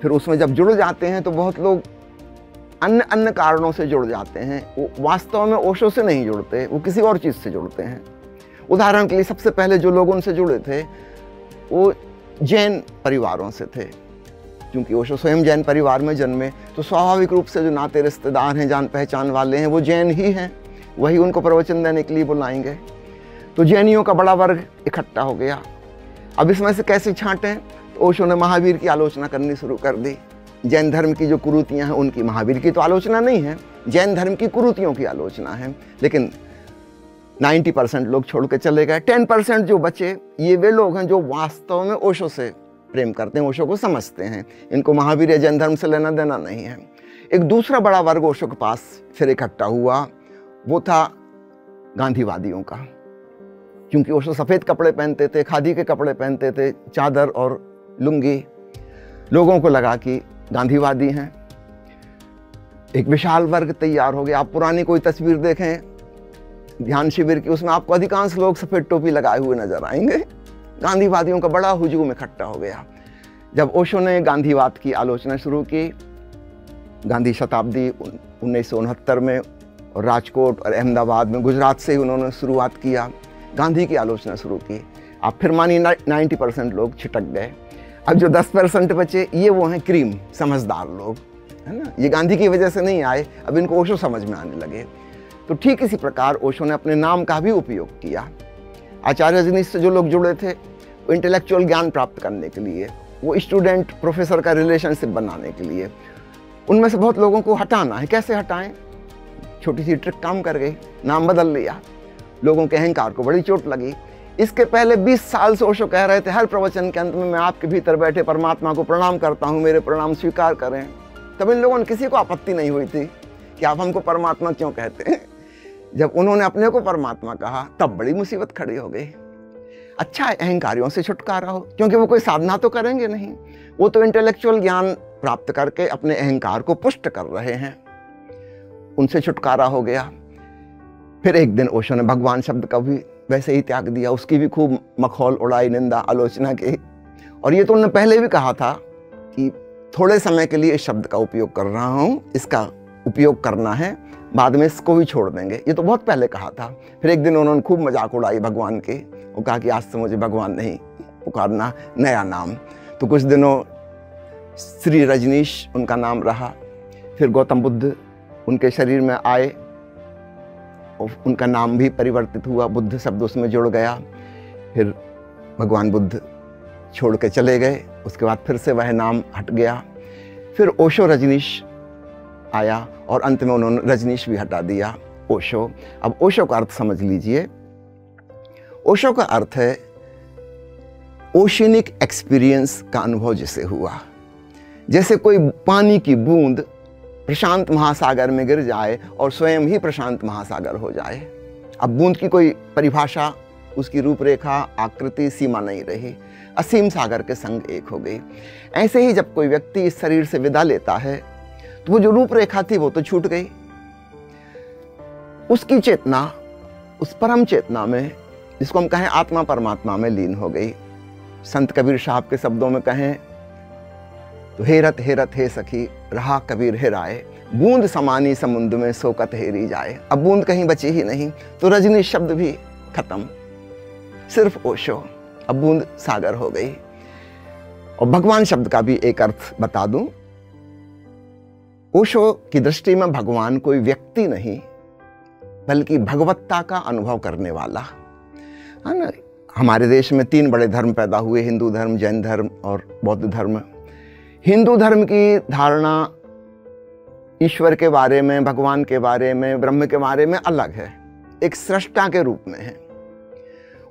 फिर उसमें जब जुड़ जाते हैं तो बहुत लोग अन्य कारणों से जुड़ जाते हैं। वो वास्तव में ओशो से नहीं जुड़ते, वो किसी और चीज़ से जुड़ते हैं। उदाहरण के लिए सबसे पहले जो लोग उनसे जुड़े थे वो जैन परिवारों से थे। क्योंकि ओशो स्वयं जैन परिवार में जन्मे, तो स्वाभाविक रूप से जो नाते रिश्तेदार हैं, जान पहचान वाले हैं, वो जैन ही हैं, वही उनको प्रवचन देने के लिए बुलाएंगे। तो जैनियों का बड़ा वर्ग इकट्ठा हो गया। अब इसमें से कैसे छांटें, तो ओशो ने महावीर की आलोचना करनी शुरू कर दी। जैन धर्म की जो कुरीतियाँ हैं उनकी, महावीर की तो आलोचना नहीं है, जैन धर्म की कुरीतियों की आलोचना है। लेकिन 90% लोग छोड़ के चले गए। 10% जो बचे, ये वे लोग हैं जो वास्तव में ओशो से प्रेम करते हैं, ओशो को समझते हैं, इनको महावीर या जैन धर्म से लेना देना नहीं है। एक दूसरा बड़ा वर्ग ओशो के पास फिर इकट्ठा हुआ, वो था गांधीवादियों का। क्योंकि ओशो सफ़ेद कपड़े पहनते थे, खादी के कपड़े पहनते थे, चादर और लुंगी, लोगों को लगा कि गांधीवादी हैं। एक विशाल वर्ग तैयार हो गया। आप पुरानी कोई तस्वीर देखें ध्यान शिविर की, उसमें आपको अधिकांश लोग सफ़ेद टोपी लगाए हुए नजर आएंगे। गांधीवादियों का बड़ा हुजूम इकट्ठा हो गया। जब ओशो ने गांधीवाद की आलोचना शुरू की, गांधी शताब्दी 1969 में, और राजकोट और अहमदाबाद में, गुजरात से ही उन्होंने शुरुआत किया, गांधी की आलोचना शुरू की। आप फिर मानिए 90% लोग छिटक गए। अब जो 10% बचे, ये वो हैं क्रीम, समझदार लोग, है ना। ये गांधी की वजह से नहीं आए, अब इनको ओशो समझ में आने लगे। तो ठीक इसी प्रकार ओशो ने अपने नाम का भी उपयोग किया। आचार्य रजनीश से जो लोग जुड़े थे, वो इंटेलेक्चुअल ज्ञान प्राप्त करने के लिए, वो स्टूडेंट प्रोफेसर का रिलेशनशिप बनाने के लिए, उनमें से बहुत लोगों को हटाना है। कैसे हटाएं? छोटी सी ट्रिक काम कर गई, नाम बदल लिया। लोगों के अहंकार को बड़ी चोट लगी। इसके पहले 20 साल से ओशो कह रहे थे हर प्रवचन के अंत में, मैं आपके भीतर बैठे परमात्मा को प्रणाम करता हूँ, मेरे प्रणाम स्वीकार करें। तब इन लोगों ने किसी को आपत्ति नहीं हुई थी कि आप हमको परमात्मा क्यों कहते हैं। जब उन्होंने अपने को परमात्मा कहा, तब बड़ी मुसीबत खड़ी हो गई। अच्छा है अहंकारियों से छुटकारा हो, क्योंकि वो कोई साधना तो करेंगे नहीं, वो तो इंटेलेक्चुअल ज्ञान प्राप्त करके अपने अहंकार को पुष्ट कर रहे हैं। उनसे छुटकारा हो गया। फिर एक दिन ओशो ने भगवान शब्द का भी वैसे ही त्याग दिया, उसकी भी खूब मखौल उड़ाई, निंदा, आलोचना की। और ये तो उन्होंने पहले भी कहा था कि थोड़े समय के लिए इस शब्द का उपयोग कर रहा हूँ, इसका उपयोग करना है, बाद में इसको भी छोड़ देंगे, ये तो बहुत पहले कहा था। फिर एक दिन उन्होंने खूब मजाक उड़ाई भगवान की, वो कहा कि आज से मुझे भगवान नहीं पुकारना, नया नाम। तो कुछ दिनों श्री रजनीश उनका नाम रहा। फिर गौतम बुद्ध उनके शरीर में आए, और उनका नाम भी परिवर्तित हुआ, बुद्ध शब्द उसमें जुड़ गया। फिर भगवान बुद्ध छोड़ के चले गए, उसके बाद फिर से वह नाम हट गया। फिर ओशो रजनीश आया, और अंत में उन्होंने रजनीश भी हटा दिया, ओशो। अब ओशो का अर्थ समझ लीजिए। ओशो का अर्थ है ओशियनिक एक्सपीरियंस का अनुभव जिसे हुआ। जैसे कोई पानी की बूंद प्रशांत महासागर में गिर जाए और स्वयं ही प्रशांत महासागर हो जाए। अब बूंद की कोई परिभाषा, उसकी रूपरेखा, आकृति, सीमा नहीं रही, असीम सागर के संग एक हो गई। ऐसे ही जब कोई व्यक्ति इस शरीर से विदा लेता है, तो वो जो रूपरेखा थी वो तो छूट गई। उसकी चेतना उस परम चेतना में, जिसको हम कहें आत्मा परमात्मा में लीन हो गई। संत कबीर साहब के शब्दों में कहें तो हेरत हेरत हे सखी रहा कबीर हेराए, बूंद समानी समुद्र में सोकत हेरी जाए। अब बूंद कहीं बची ही नहीं, तो रजनी शब्द भी खत्म, सिर्फ ओशो। अब बूंद सागर हो गई। और भगवान शब्द का भी एक अर्थ बता दूं। ओशो की दृष्टि में भगवान कोई व्यक्ति नहीं, बल्कि भगवत्ता का अनुभव करने वाला, है ना। हमारे देश में 3 बड़े धर्म पैदा हुए, हिंदू धर्म, जैन धर्म और बौद्ध धर्म। हिंदू धर्म की धारणा ईश्वर के बारे में, भगवान के बारे में, ब्रह्म के बारे में अलग है, एक सृष्टा के रूप में है।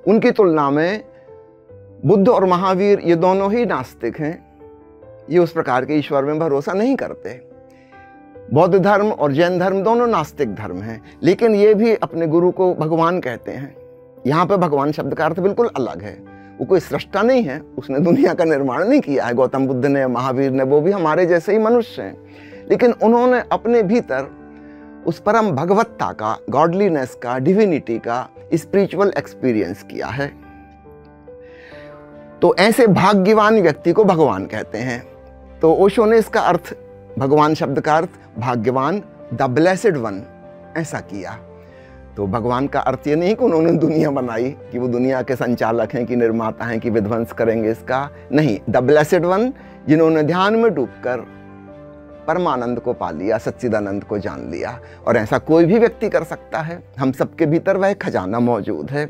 उनकी तुलना में बुद्ध और महावीर ये दोनों ही नास्तिक हैं, ये उस प्रकार के ईश्वर में भरोसा नहीं करते। बौद्ध धर्म और जैन धर्म दोनों नास्तिक धर्म हैं, लेकिन ये भी अपने गुरु को भगवान कहते हैं। यहाँ पे भगवान शब्द का अर्थ बिल्कुल अलग है। वो कोई सृष्टा नहीं है, उसने दुनिया का निर्माण नहीं किया है। गौतम बुद्ध ने, महावीर ने, वो भी हमारे जैसे ही मनुष्य हैं, लेकिन उन्होंने अपने भीतर उस परम भगवत्ता का, गॉडलीनेस का, डिविनिटी का स्पिरिचुअल एक्सपीरियंस किया है। तो ऐसे भाग्यवान व्यक्ति को भगवान कहते हैं। तो ओशो ने इसका अर्थ, भगवान शब्द का अर्थ भाग्यवान, द ब्लेसेड वन, ऐसा किया। तो भगवान का अर्थ ये नहीं कि उन्होंने दुनिया बनाई, कि वो दुनिया के संचालक हैं, कि निर्माता हैं, कि विध्वंस करेंगे इसका नहीं। द ब्लेसेड वन, जिन्होंने ध्यान में डूबकर परमानंद को पा लिया, सच्चिदानंद को जान लिया। और ऐसा कोई भी व्यक्ति कर सकता है, हम सबके भीतर वह खजाना मौजूद है।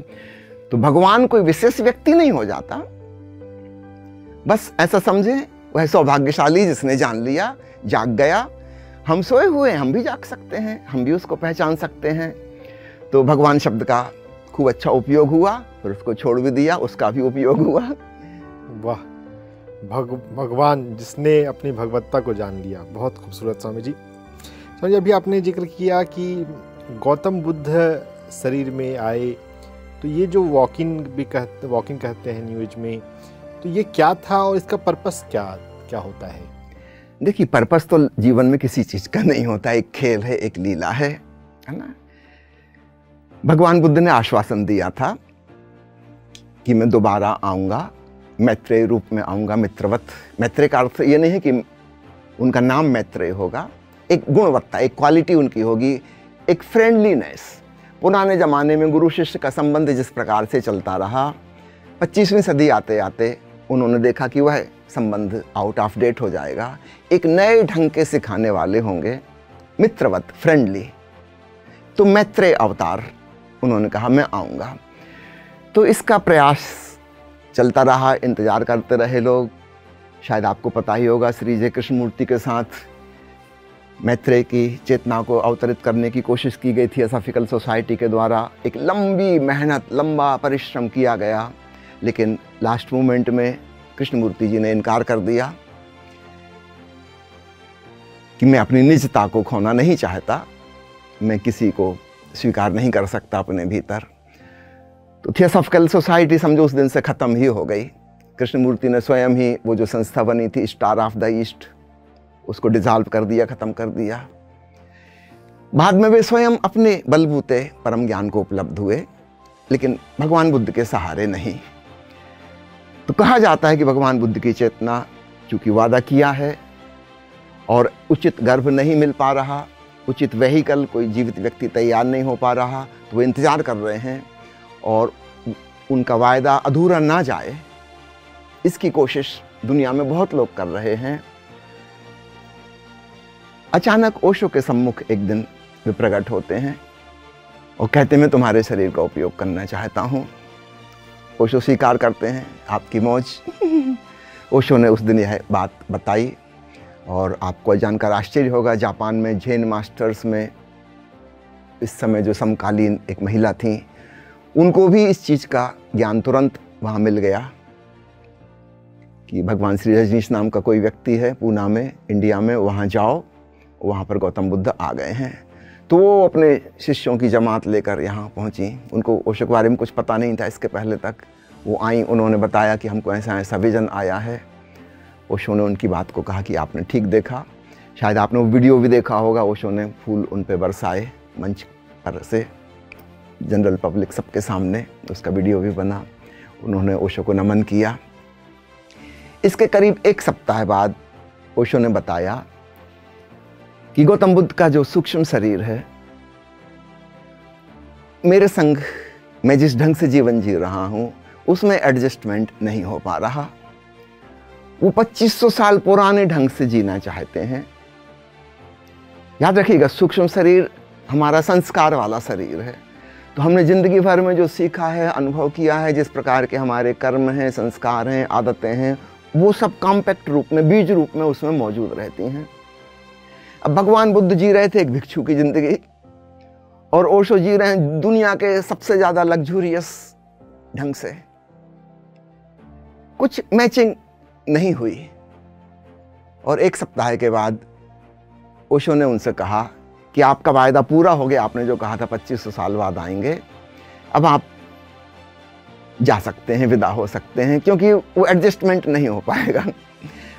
तो भगवान कोई विशेष व्यक्ति नहीं हो जाता, बस ऐसा समझे वह सौभाग्यशाली जिसने जान लिया, जाग गया। हम सोए हुए हैं, हम भी जाग सकते हैं, हम भी उसको पहचान सकते हैं। तो भगवान शब्द का खूब अच्छा उपयोग हुआ, फिर उसको छोड़ भी दिया, उसका भी उपयोग हुआ। वाह, भगवान जिसने अपनी भगवत्ता को जान लिया, बहुत खूबसूरत स्वामी जी। स्वामी जी, अभी आपने जिक्र किया कि गौतम बुद्ध शरीर में आए, तो ये जो वॉकिंग कहते हैं न्यू एज में, तो ये क्या था और इसका पर्पस क्या होता है? देखिए, पर्पस तो जीवन में किसी चीज का नहीं होता, एक खेल है, एक लीला है ना। भगवान बुद्ध ने आश्वासन दिया था कि मैं दोबारा आऊंगा, मैत्रेय रूप में आऊंगा, मित्रवत। मैत्रेय का अर्थ ये नहीं है कि उनका नाम मैत्रेय होगा, एक गुणवत्ता, एक क्वालिटी उनकी होगी, एक फ्रेंडलीनेस। पुराने जमाने में गुरु शिष्य का संबंध जिस प्रकार से चलता रहा, 25वीं सदी आते आते उन्होंने देखा कि वह संबंध आउट ऑफ डेट हो जाएगा। एक नए ढंग के सिखाने वाले होंगे, मित्रवत, फ्रेंडली। तो मैत्रेय अवतार उन्होंने कहा मैं आऊँगा। तो इसका प्रयास चलता रहा, इंतज़ार करते रहे लोग। शायद आपको पता ही होगा, श्री जय कृष्ण मूर्ति के साथ मैत्रेय की चेतना को अवतरित करने की कोशिश की गई थी एसोफिकल सोसाइटी के द्वारा। एक लंबी मेहनत, लंबा परिश्रम किया गया, लेकिन लास्ट मोमेंट में कृष्णमूर्ति जी ने इनकार कर दिया कि मैं अपनी निजता को खोना नहीं चाहता, मैं किसी को स्वीकार नहीं कर सकता अपने भीतर। तो थियोसॉफिकल सोसाइटी समझो उस दिन से ख़त्म ही हो गई। कृष्णमूर्ति ने स्वयं ही वो जो संस्था बनी थी स्टार ऑफ द ईस्ट, उसको डिसॉल्व कर दिया, ख़त्म कर दिया। बाद में वे स्वयं अपने बलबूते परम ज्ञान को उपलब्ध हुए, लेकिन भगवान बुद्ध के सहारे नहीं। तो कहा जाता है कि भगवान बुद्ध की चेतना चूँकि वादा किया है और उचित गर्भ नहीं मिल पा रहा, उचित वेहिकल, कोई जीवित व्यक्ति तैयार नहीं हो पा रहा, तो वो इंतज़ार कर रहे हैं और उनका वायदा अधूरा ना जाए, इसकी कोशिश दुनिया में बहुत लोग कर रहे हैं। अचानक ओशो के सम्मुख एक दिन वे प्रकट होते हैं और कहते हैं मैं तुम्हारे शरीर का उपयोग करना चाहता हूँ। ओशो स्वीकार करते हैं, आपकी मौज। ओशो ने उस दिन यह बात बताई और आपको जानकर आश्चर्य होगा, जापान में झेन मास्टर्स में इस समय जो समकालीन एक महिला थी, उनको भी इस चीज़ का ज्ञान तुरंत वहाँ मिल गया कि भगवान श्री रजनीश नाम का कोई व्यक्ति है पूना में, इंडिया में, वहाँ जाओ, वहाँ पर गौतम बुद्ध आ गए हैं। तो वो अपने शिष्यों की जमात लेकर यहाँ पहुँची। उनको ओशो के बारे में कुछ पता नहीं था इसके पहले तक। वो आई, उन्होंने बताया कि हमको ऐसा ऐसा विजन आया है। ओशो ने उनकी बात को कहा कि आपने ठीक देखा। शायद आपने वो वीडियो भी देखा होगा, ओशो ने फूल उन पे बरसाए मंच पर से, जनरल पब्लिक सबके सामने, उसका वीडियो भी बना। उन्होंने ओशो को नमन किया। इसके करीब एक सप्ताह बाद ओशो ने बताया कि गौतम बुद्ध का जो सूक्ष्म शरीर है, मेरे संग मैं जिस ढंग से जीवन जी रहा हूँ उसमें एडजस्टमेंट नहीं हो पा रहा। वो 2500 साल पुराने ढंग से जीना चाहते हैं। याद रखिएगा, सूक्ष्म शरीर हमारा संस्कार वाला शरीर है। तो हमने ज़िंदगी भर में जो सीखा है, अनुभव किया है, जिस प्रकार के हमारे कर्म हैं, संस्कार हैं, आदतें हैं, वो सब कॉम्पैक्ट रूप में, बीज रूप में उसमें मौजूद रहती हैं। अब भगवान बुद्ध जी रहे थे एक भिक्षु की ज़िंदगी और ओशो जी रहे हैं दुनिया के सबसे ज़्यादा लग्जूरियस ढंग से। कुछ मैचिंग नहीं हुई और एक सप्ताह के बाद ओशो ने उनसे कहा कि आपका वायदा पूरा हो गया, आपने जो कहा था 2500 साल बाद आएंगे, अब आप जा सकते हैं, विदा हो सकते हैं, क्योंकि वो एडजस्टमेंट नहीं हो पाएगा।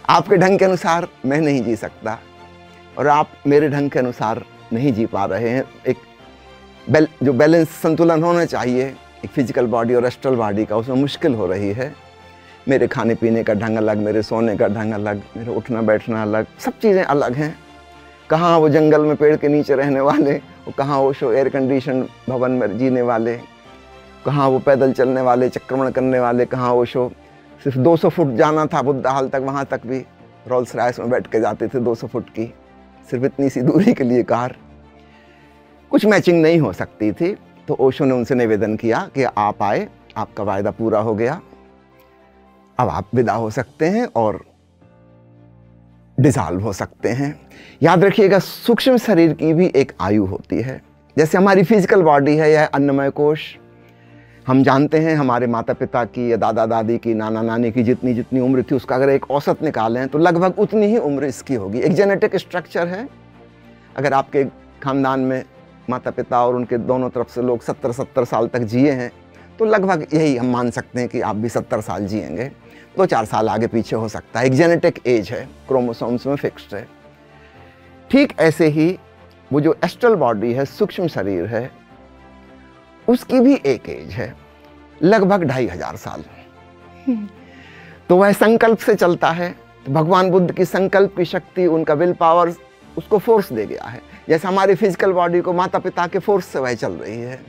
आपके ढंग के अनुसार मैं नहीं जी सकता और आप मेरे ढंग के अनुसार नहीं जी पा रहे हैं। एक जो बैलेंस, संतुलन होना चाहिए एक फिजिकल बॉडी और एस्ट्रल बॉडी का, उसमें मुश्किल हो रही है। मेरे खाने पीने का ढंग अलग, मेरे सोने का ढंग अलग, मेरे उठना बैठना अलग, सब चीज़ें अलग हैं। कहाँ वो जंगल में पेड़ के नीचे रहने वाले वो कहाँ ओशो एयर कंडीशन भवन में जीने वाले, कहाँ वो पैदल चलने वाले, चक्रमण करने वाले, कहाँ ओशो सिर्फ 200 फुट जाना था बुद्धा हाल तक, वहाँ तक भी रोल्स रॉयस में बैठ के जाते थे 200 फुट की, सिर्फ इतनी सी दूरी के लिए कार। कुछ मैचिंग नहीं हो सकती थी, तो ओशो ने उनसे निवेदन किया कि आप आए, आपका वायदा पूरा हो गया, अब आप विदा हो सकते हैं और डिसॉल्व हो सकते हैं। याद रखिएगा, सूक्ष्म शरीर की भी एक आयु होती है। जैसे हमारी फिजिकल बॉडी है, यह अन्नमय कोश, हम जानते हैं हमारे माता पिता की या दादा दादी की, नाना नानी की जितनी जितनी उम्र थी, उसका अगर एक औसत निकालें तो लगभग उतनी ही उम्र इसकी होगी। एक जेनेटिक स्ट्रक्चर है। अगर आपके खानदान में माता पिता और उनके दोनों तरफ से लोग 70-70 साल तक जिए हैं, तो लगभग यही हम मान सकते हैं कि आप भी 70 साल जिएंगे। 2-4 साल आगे पीछे हो सकता है, एक जेनेटिक एज है, क्रोमोसोम्स में फिक्स्ड है। ठीक ऐसे ही वो जो एस्ट्रल बॉडी है, सूक्ष्म शरीर है, उसकी भी एक एज है, लगभग 2500 साल। तो वह संकल्प से चलता है। तो भगवान बुद्ध की संकल्प की शक्ति, उनका विल पावर उसको फोर्स दे गया है। जैसे हमारी फिजिकल बॉडी को माता पिता के फोर्स से वह चल रही है,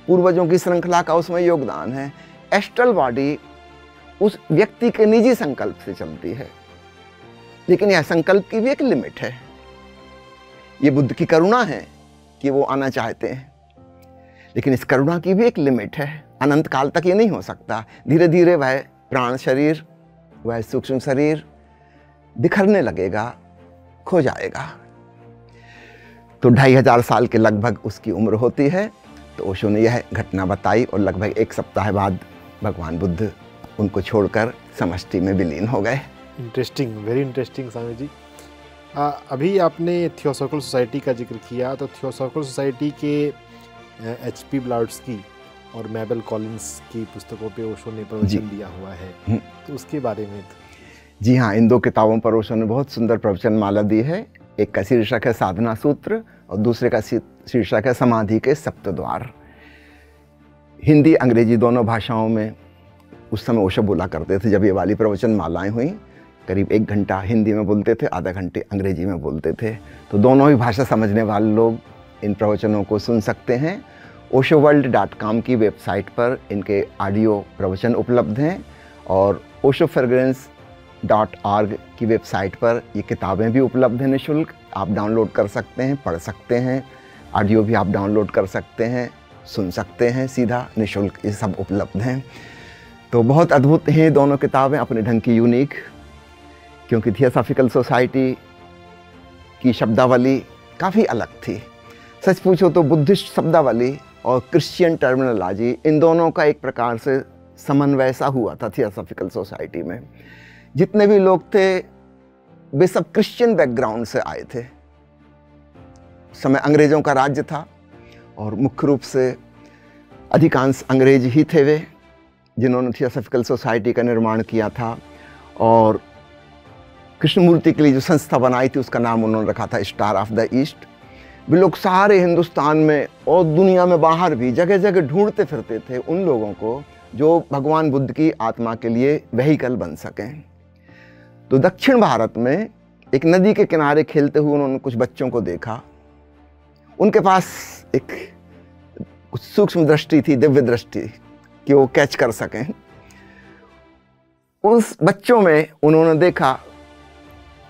पूर्वजों की श्रृंखला का उसमें योगदान है। एस्ट्रल बॉडी उस व्यक्ति के निजी संकल्प से चलती है, लेकिन यह संकल्प की भी एक लिमिट है। ये बुद्ध की करुणा है कि वो आना चाहते हैं, लेकिन इस करुणा की भी एक लिमिट है। अनंत काल तक ये नहीं हो सकता। धीरे धीरे वह प्राण शरीर, वह सूक्ष्म शरीर बिखरने लगेगा, खो जाएगा। तो 2500 साल के लगभग उसकी उम्र होती है। तो ओशो ने यह घटना बताई और लगभग 1 सप्ताह बाद भगवान बुद्ध उनको छोड़कर समष्टि में विलीन हो गए। Interesting, very interesting Swami ji. अभी आपने थियोसॉफिकल सोसाइटी का जिक्र किया, तो थियोसॉफिकल सोसाइटी के HP ब्लाउड्स्की और मैबल कॉलिंस की पुस्तकों पे ओशो ने प्रवचन दिया हुआ है, तो उसके बारे में। जी हाँ, इन 2 किताबों पर ओशो ने बहुत सुंदर प्रवचन माला दी है। एक का शीर्षक है साधना सूत्र और दूसरे का शीर्षक है समाधि के सप्तद्वार। हिंदी अंग्रेजी दोनों भाषाओं में उस समय ओशो बोला करते थे। जब ये वाली प्रवचन मालाएं हुई, करीब 1 घंटा हिंदी में बोलते थे, आधा घंटे अंग्रेजी में बोलते थे। तो दोनों ही भाषा समझने वाले लोग इन प्रवचनों को सुन सकते हैं। oshoworld.com की वेबसाइट पर इनके ऑडियो प्रवचन उपलब्ध हैं और oshofragrance.org की वेबसाइट पर ये किताबें भी उपलब्ध हैं निःशुल्क। आप डाउनलोड कर सकते हैं, पढ़ सकते हैं। ऑडियो भी आप डाउनलोड कर सकते हैं, सुन सकते हैं सीधा निःशुल्क, ये सब उपलब्ध हैं। तो बहुत अद्भुत हैं दोनों किताबें, अपने ढंग की यूनिक, क्योंकि थियोसॉफिकल सोसाइटी की शब्दावली काफ़ी अलग थी। सच पूछो तो बुद्धिस्ट शब्दावली और क्रिश्चियन टर्मिनोलॉजी, इन दोनों का एक प्रकार से समन्वय सा हुआ था थियोसॉफिकल सोसाइटी में। जितने भी लोग थे वे सब क्रिश्चियन बैकग्राउंड से आए थे। उस समय अंग्रेज़ों का राज्य था और मुख्य रूप से अधिकांश अंग्रेज ही थे वे जिन्होंने थियोसॉफिकल सोसाइटी का निर्माण किया था। और कृष्णमूर्ति के लिए जो संस्था बनाई थी उसका नाम उन्होंने रखा था स्टार ऑफ द ईस्ट। वे लोग सारे हिंदुस्तान में और दुनिया में बाहर भी जगह जगह ढूंढते फिरते थे उन लोगों को जो भगवान बुद्ध की आत्मा के लिए वेहिकल बन सकें। तो दक्षिण भारत में एक नदी के किनारे खेलते हुए उन्होंने कुछ बच्चों को देखा। उनके पास एक सूक्ष्म दृष्टि थी, दिव्य दृष्टि, कि वो कैच कर सकें। उस बच्चों में उन्होंने देखा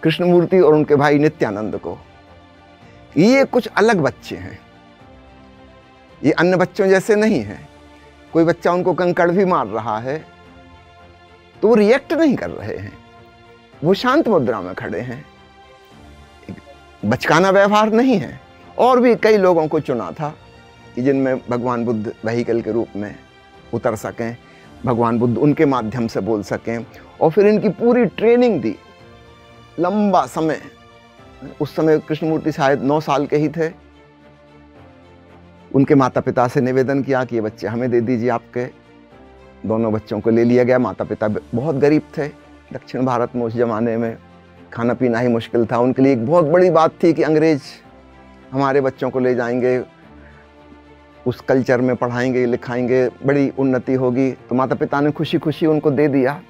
कृष्णमूर्ति और उनके भाई नित्यानंद को। ये कुछ अलग बच्चे हैं, ये अन्य बच्चों जैसे नहीं हैं। कोई बच्चा उनको कंकड़ भी मार रहा है तो वो रिएक्ट नहीं कर रहे हैं, वो शांत मुद्रा में खड़े हैं, बचकाना व्यवहार नहीं है। और भी कई लोगों को चुना था कि जिनमें भगवान बुद्ध व्हीकल के रूप में उतर सकें, भगवान बुद्ध उनके माध्यम से बोल सकें। और फिर इनकी पूरी ट्रेनिंग दी, लंबा समय। उस समय कृष्णमूर्ति शायद 9 साल के ही थे। उनके माता पिता से निवेदन किया कि ये बच्चे हमें दे दीजिए आपके। दोनों बच्चों को ले लिया गया। माता पिता बहुत गरीब थे। दक्षिण भारत में उस ज़माने में खाना पीना ही मुश्किल था। उनके लिए एक बहुत बड़ी बात थी कि अंग्रेज हमारे बच्चों को ले जाएंगे, उस कल्चर में पढ़ाएंगे लिखाएंगे, बड़ी उन्नति होगी। तो माता पिता ने खुशी खुशी उनको दे दिया।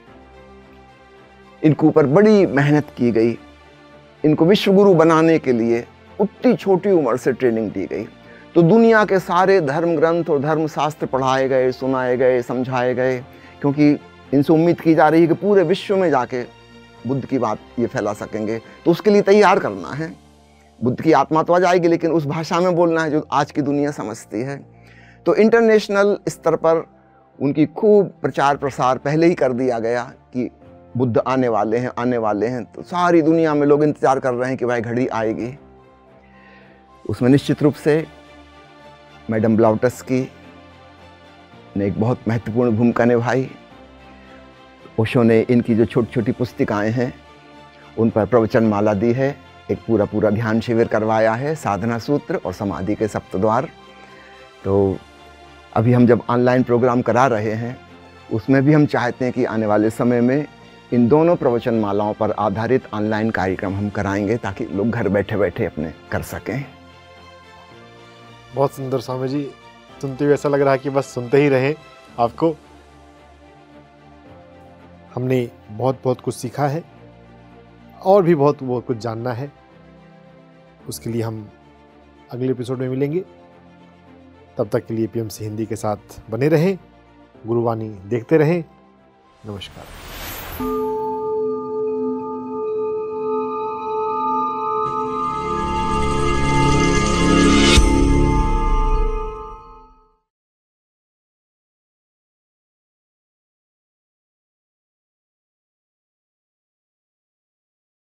इनके ऊपर बड़ी मेहनत की गई। इनको विश्व गुरु बनाने के लिए उतनी छोटी उम्र से ट्रेनिंग दी गई। तो दुनिया के सारे धर्म ग्रंथ और धर्म शास्त्र पढ़ाए गए, सुनाए गए, समझाए गए, क्योंकि इनसे उम्मीद की जा रही है कि पूरे विश्व में जाके बुद्ध की बात ये फैला सकेंगे। तो उसके लिए तैयार करना है। बुद्ध की आत्मा तो आ जाएगी, लेकिन उस भाषा में बोलना है जो आज की दुनिया समझती है। तो इंटरनेशनल स्तर पर उनकी खूब प्रचार प्रसार पहले ही कर दिया गया कि बुद्ध आने वाले हैं, आने वाले हैं। तो सारी दुनिया में लोग इंतजार कर रहे हैं कि भाई घड़ी आएगी। उसमें निश्चित रूप से मैडम ब्लाउटस्की ने एक बहुत महत्वपूर्ण भूमिका निभाई। ओशो ने इनकी जो छोटी छोटी पुस्तिकाएं हैं उन पर प्रवचन माला दी है, एक पूरा ध्यान शिविर करवाया है, साधना सूत्र और समाधि के सप्तद्वार। तो अभी हम जब ऑनलाइन प्रोग्राम करा रहे हैं उसमें भी हम चाहते हैं कि आने वाले समय में इन दोनों प्रवचन मालाओं पर आधारित ऑनलाइन कार्यक्रम हम कराएंगे, ताकि लोग घर बैठे बैठे अपने कर सकें। बहुत सुंदर स्वामी जी, सुनते हुए ऐसा लग रहा है कि बस सुनते ही रहें आपको। हमने बहुत कुछ सीखा है और भी बहुत कुछ जानना है। उसके लिए हम अगले एपिसोड में मिलेंगे। तब तक के लिए पीएमसी हिंदी के साथ बने रहें, गुरुवाणी देखते रहें। नमस्कार।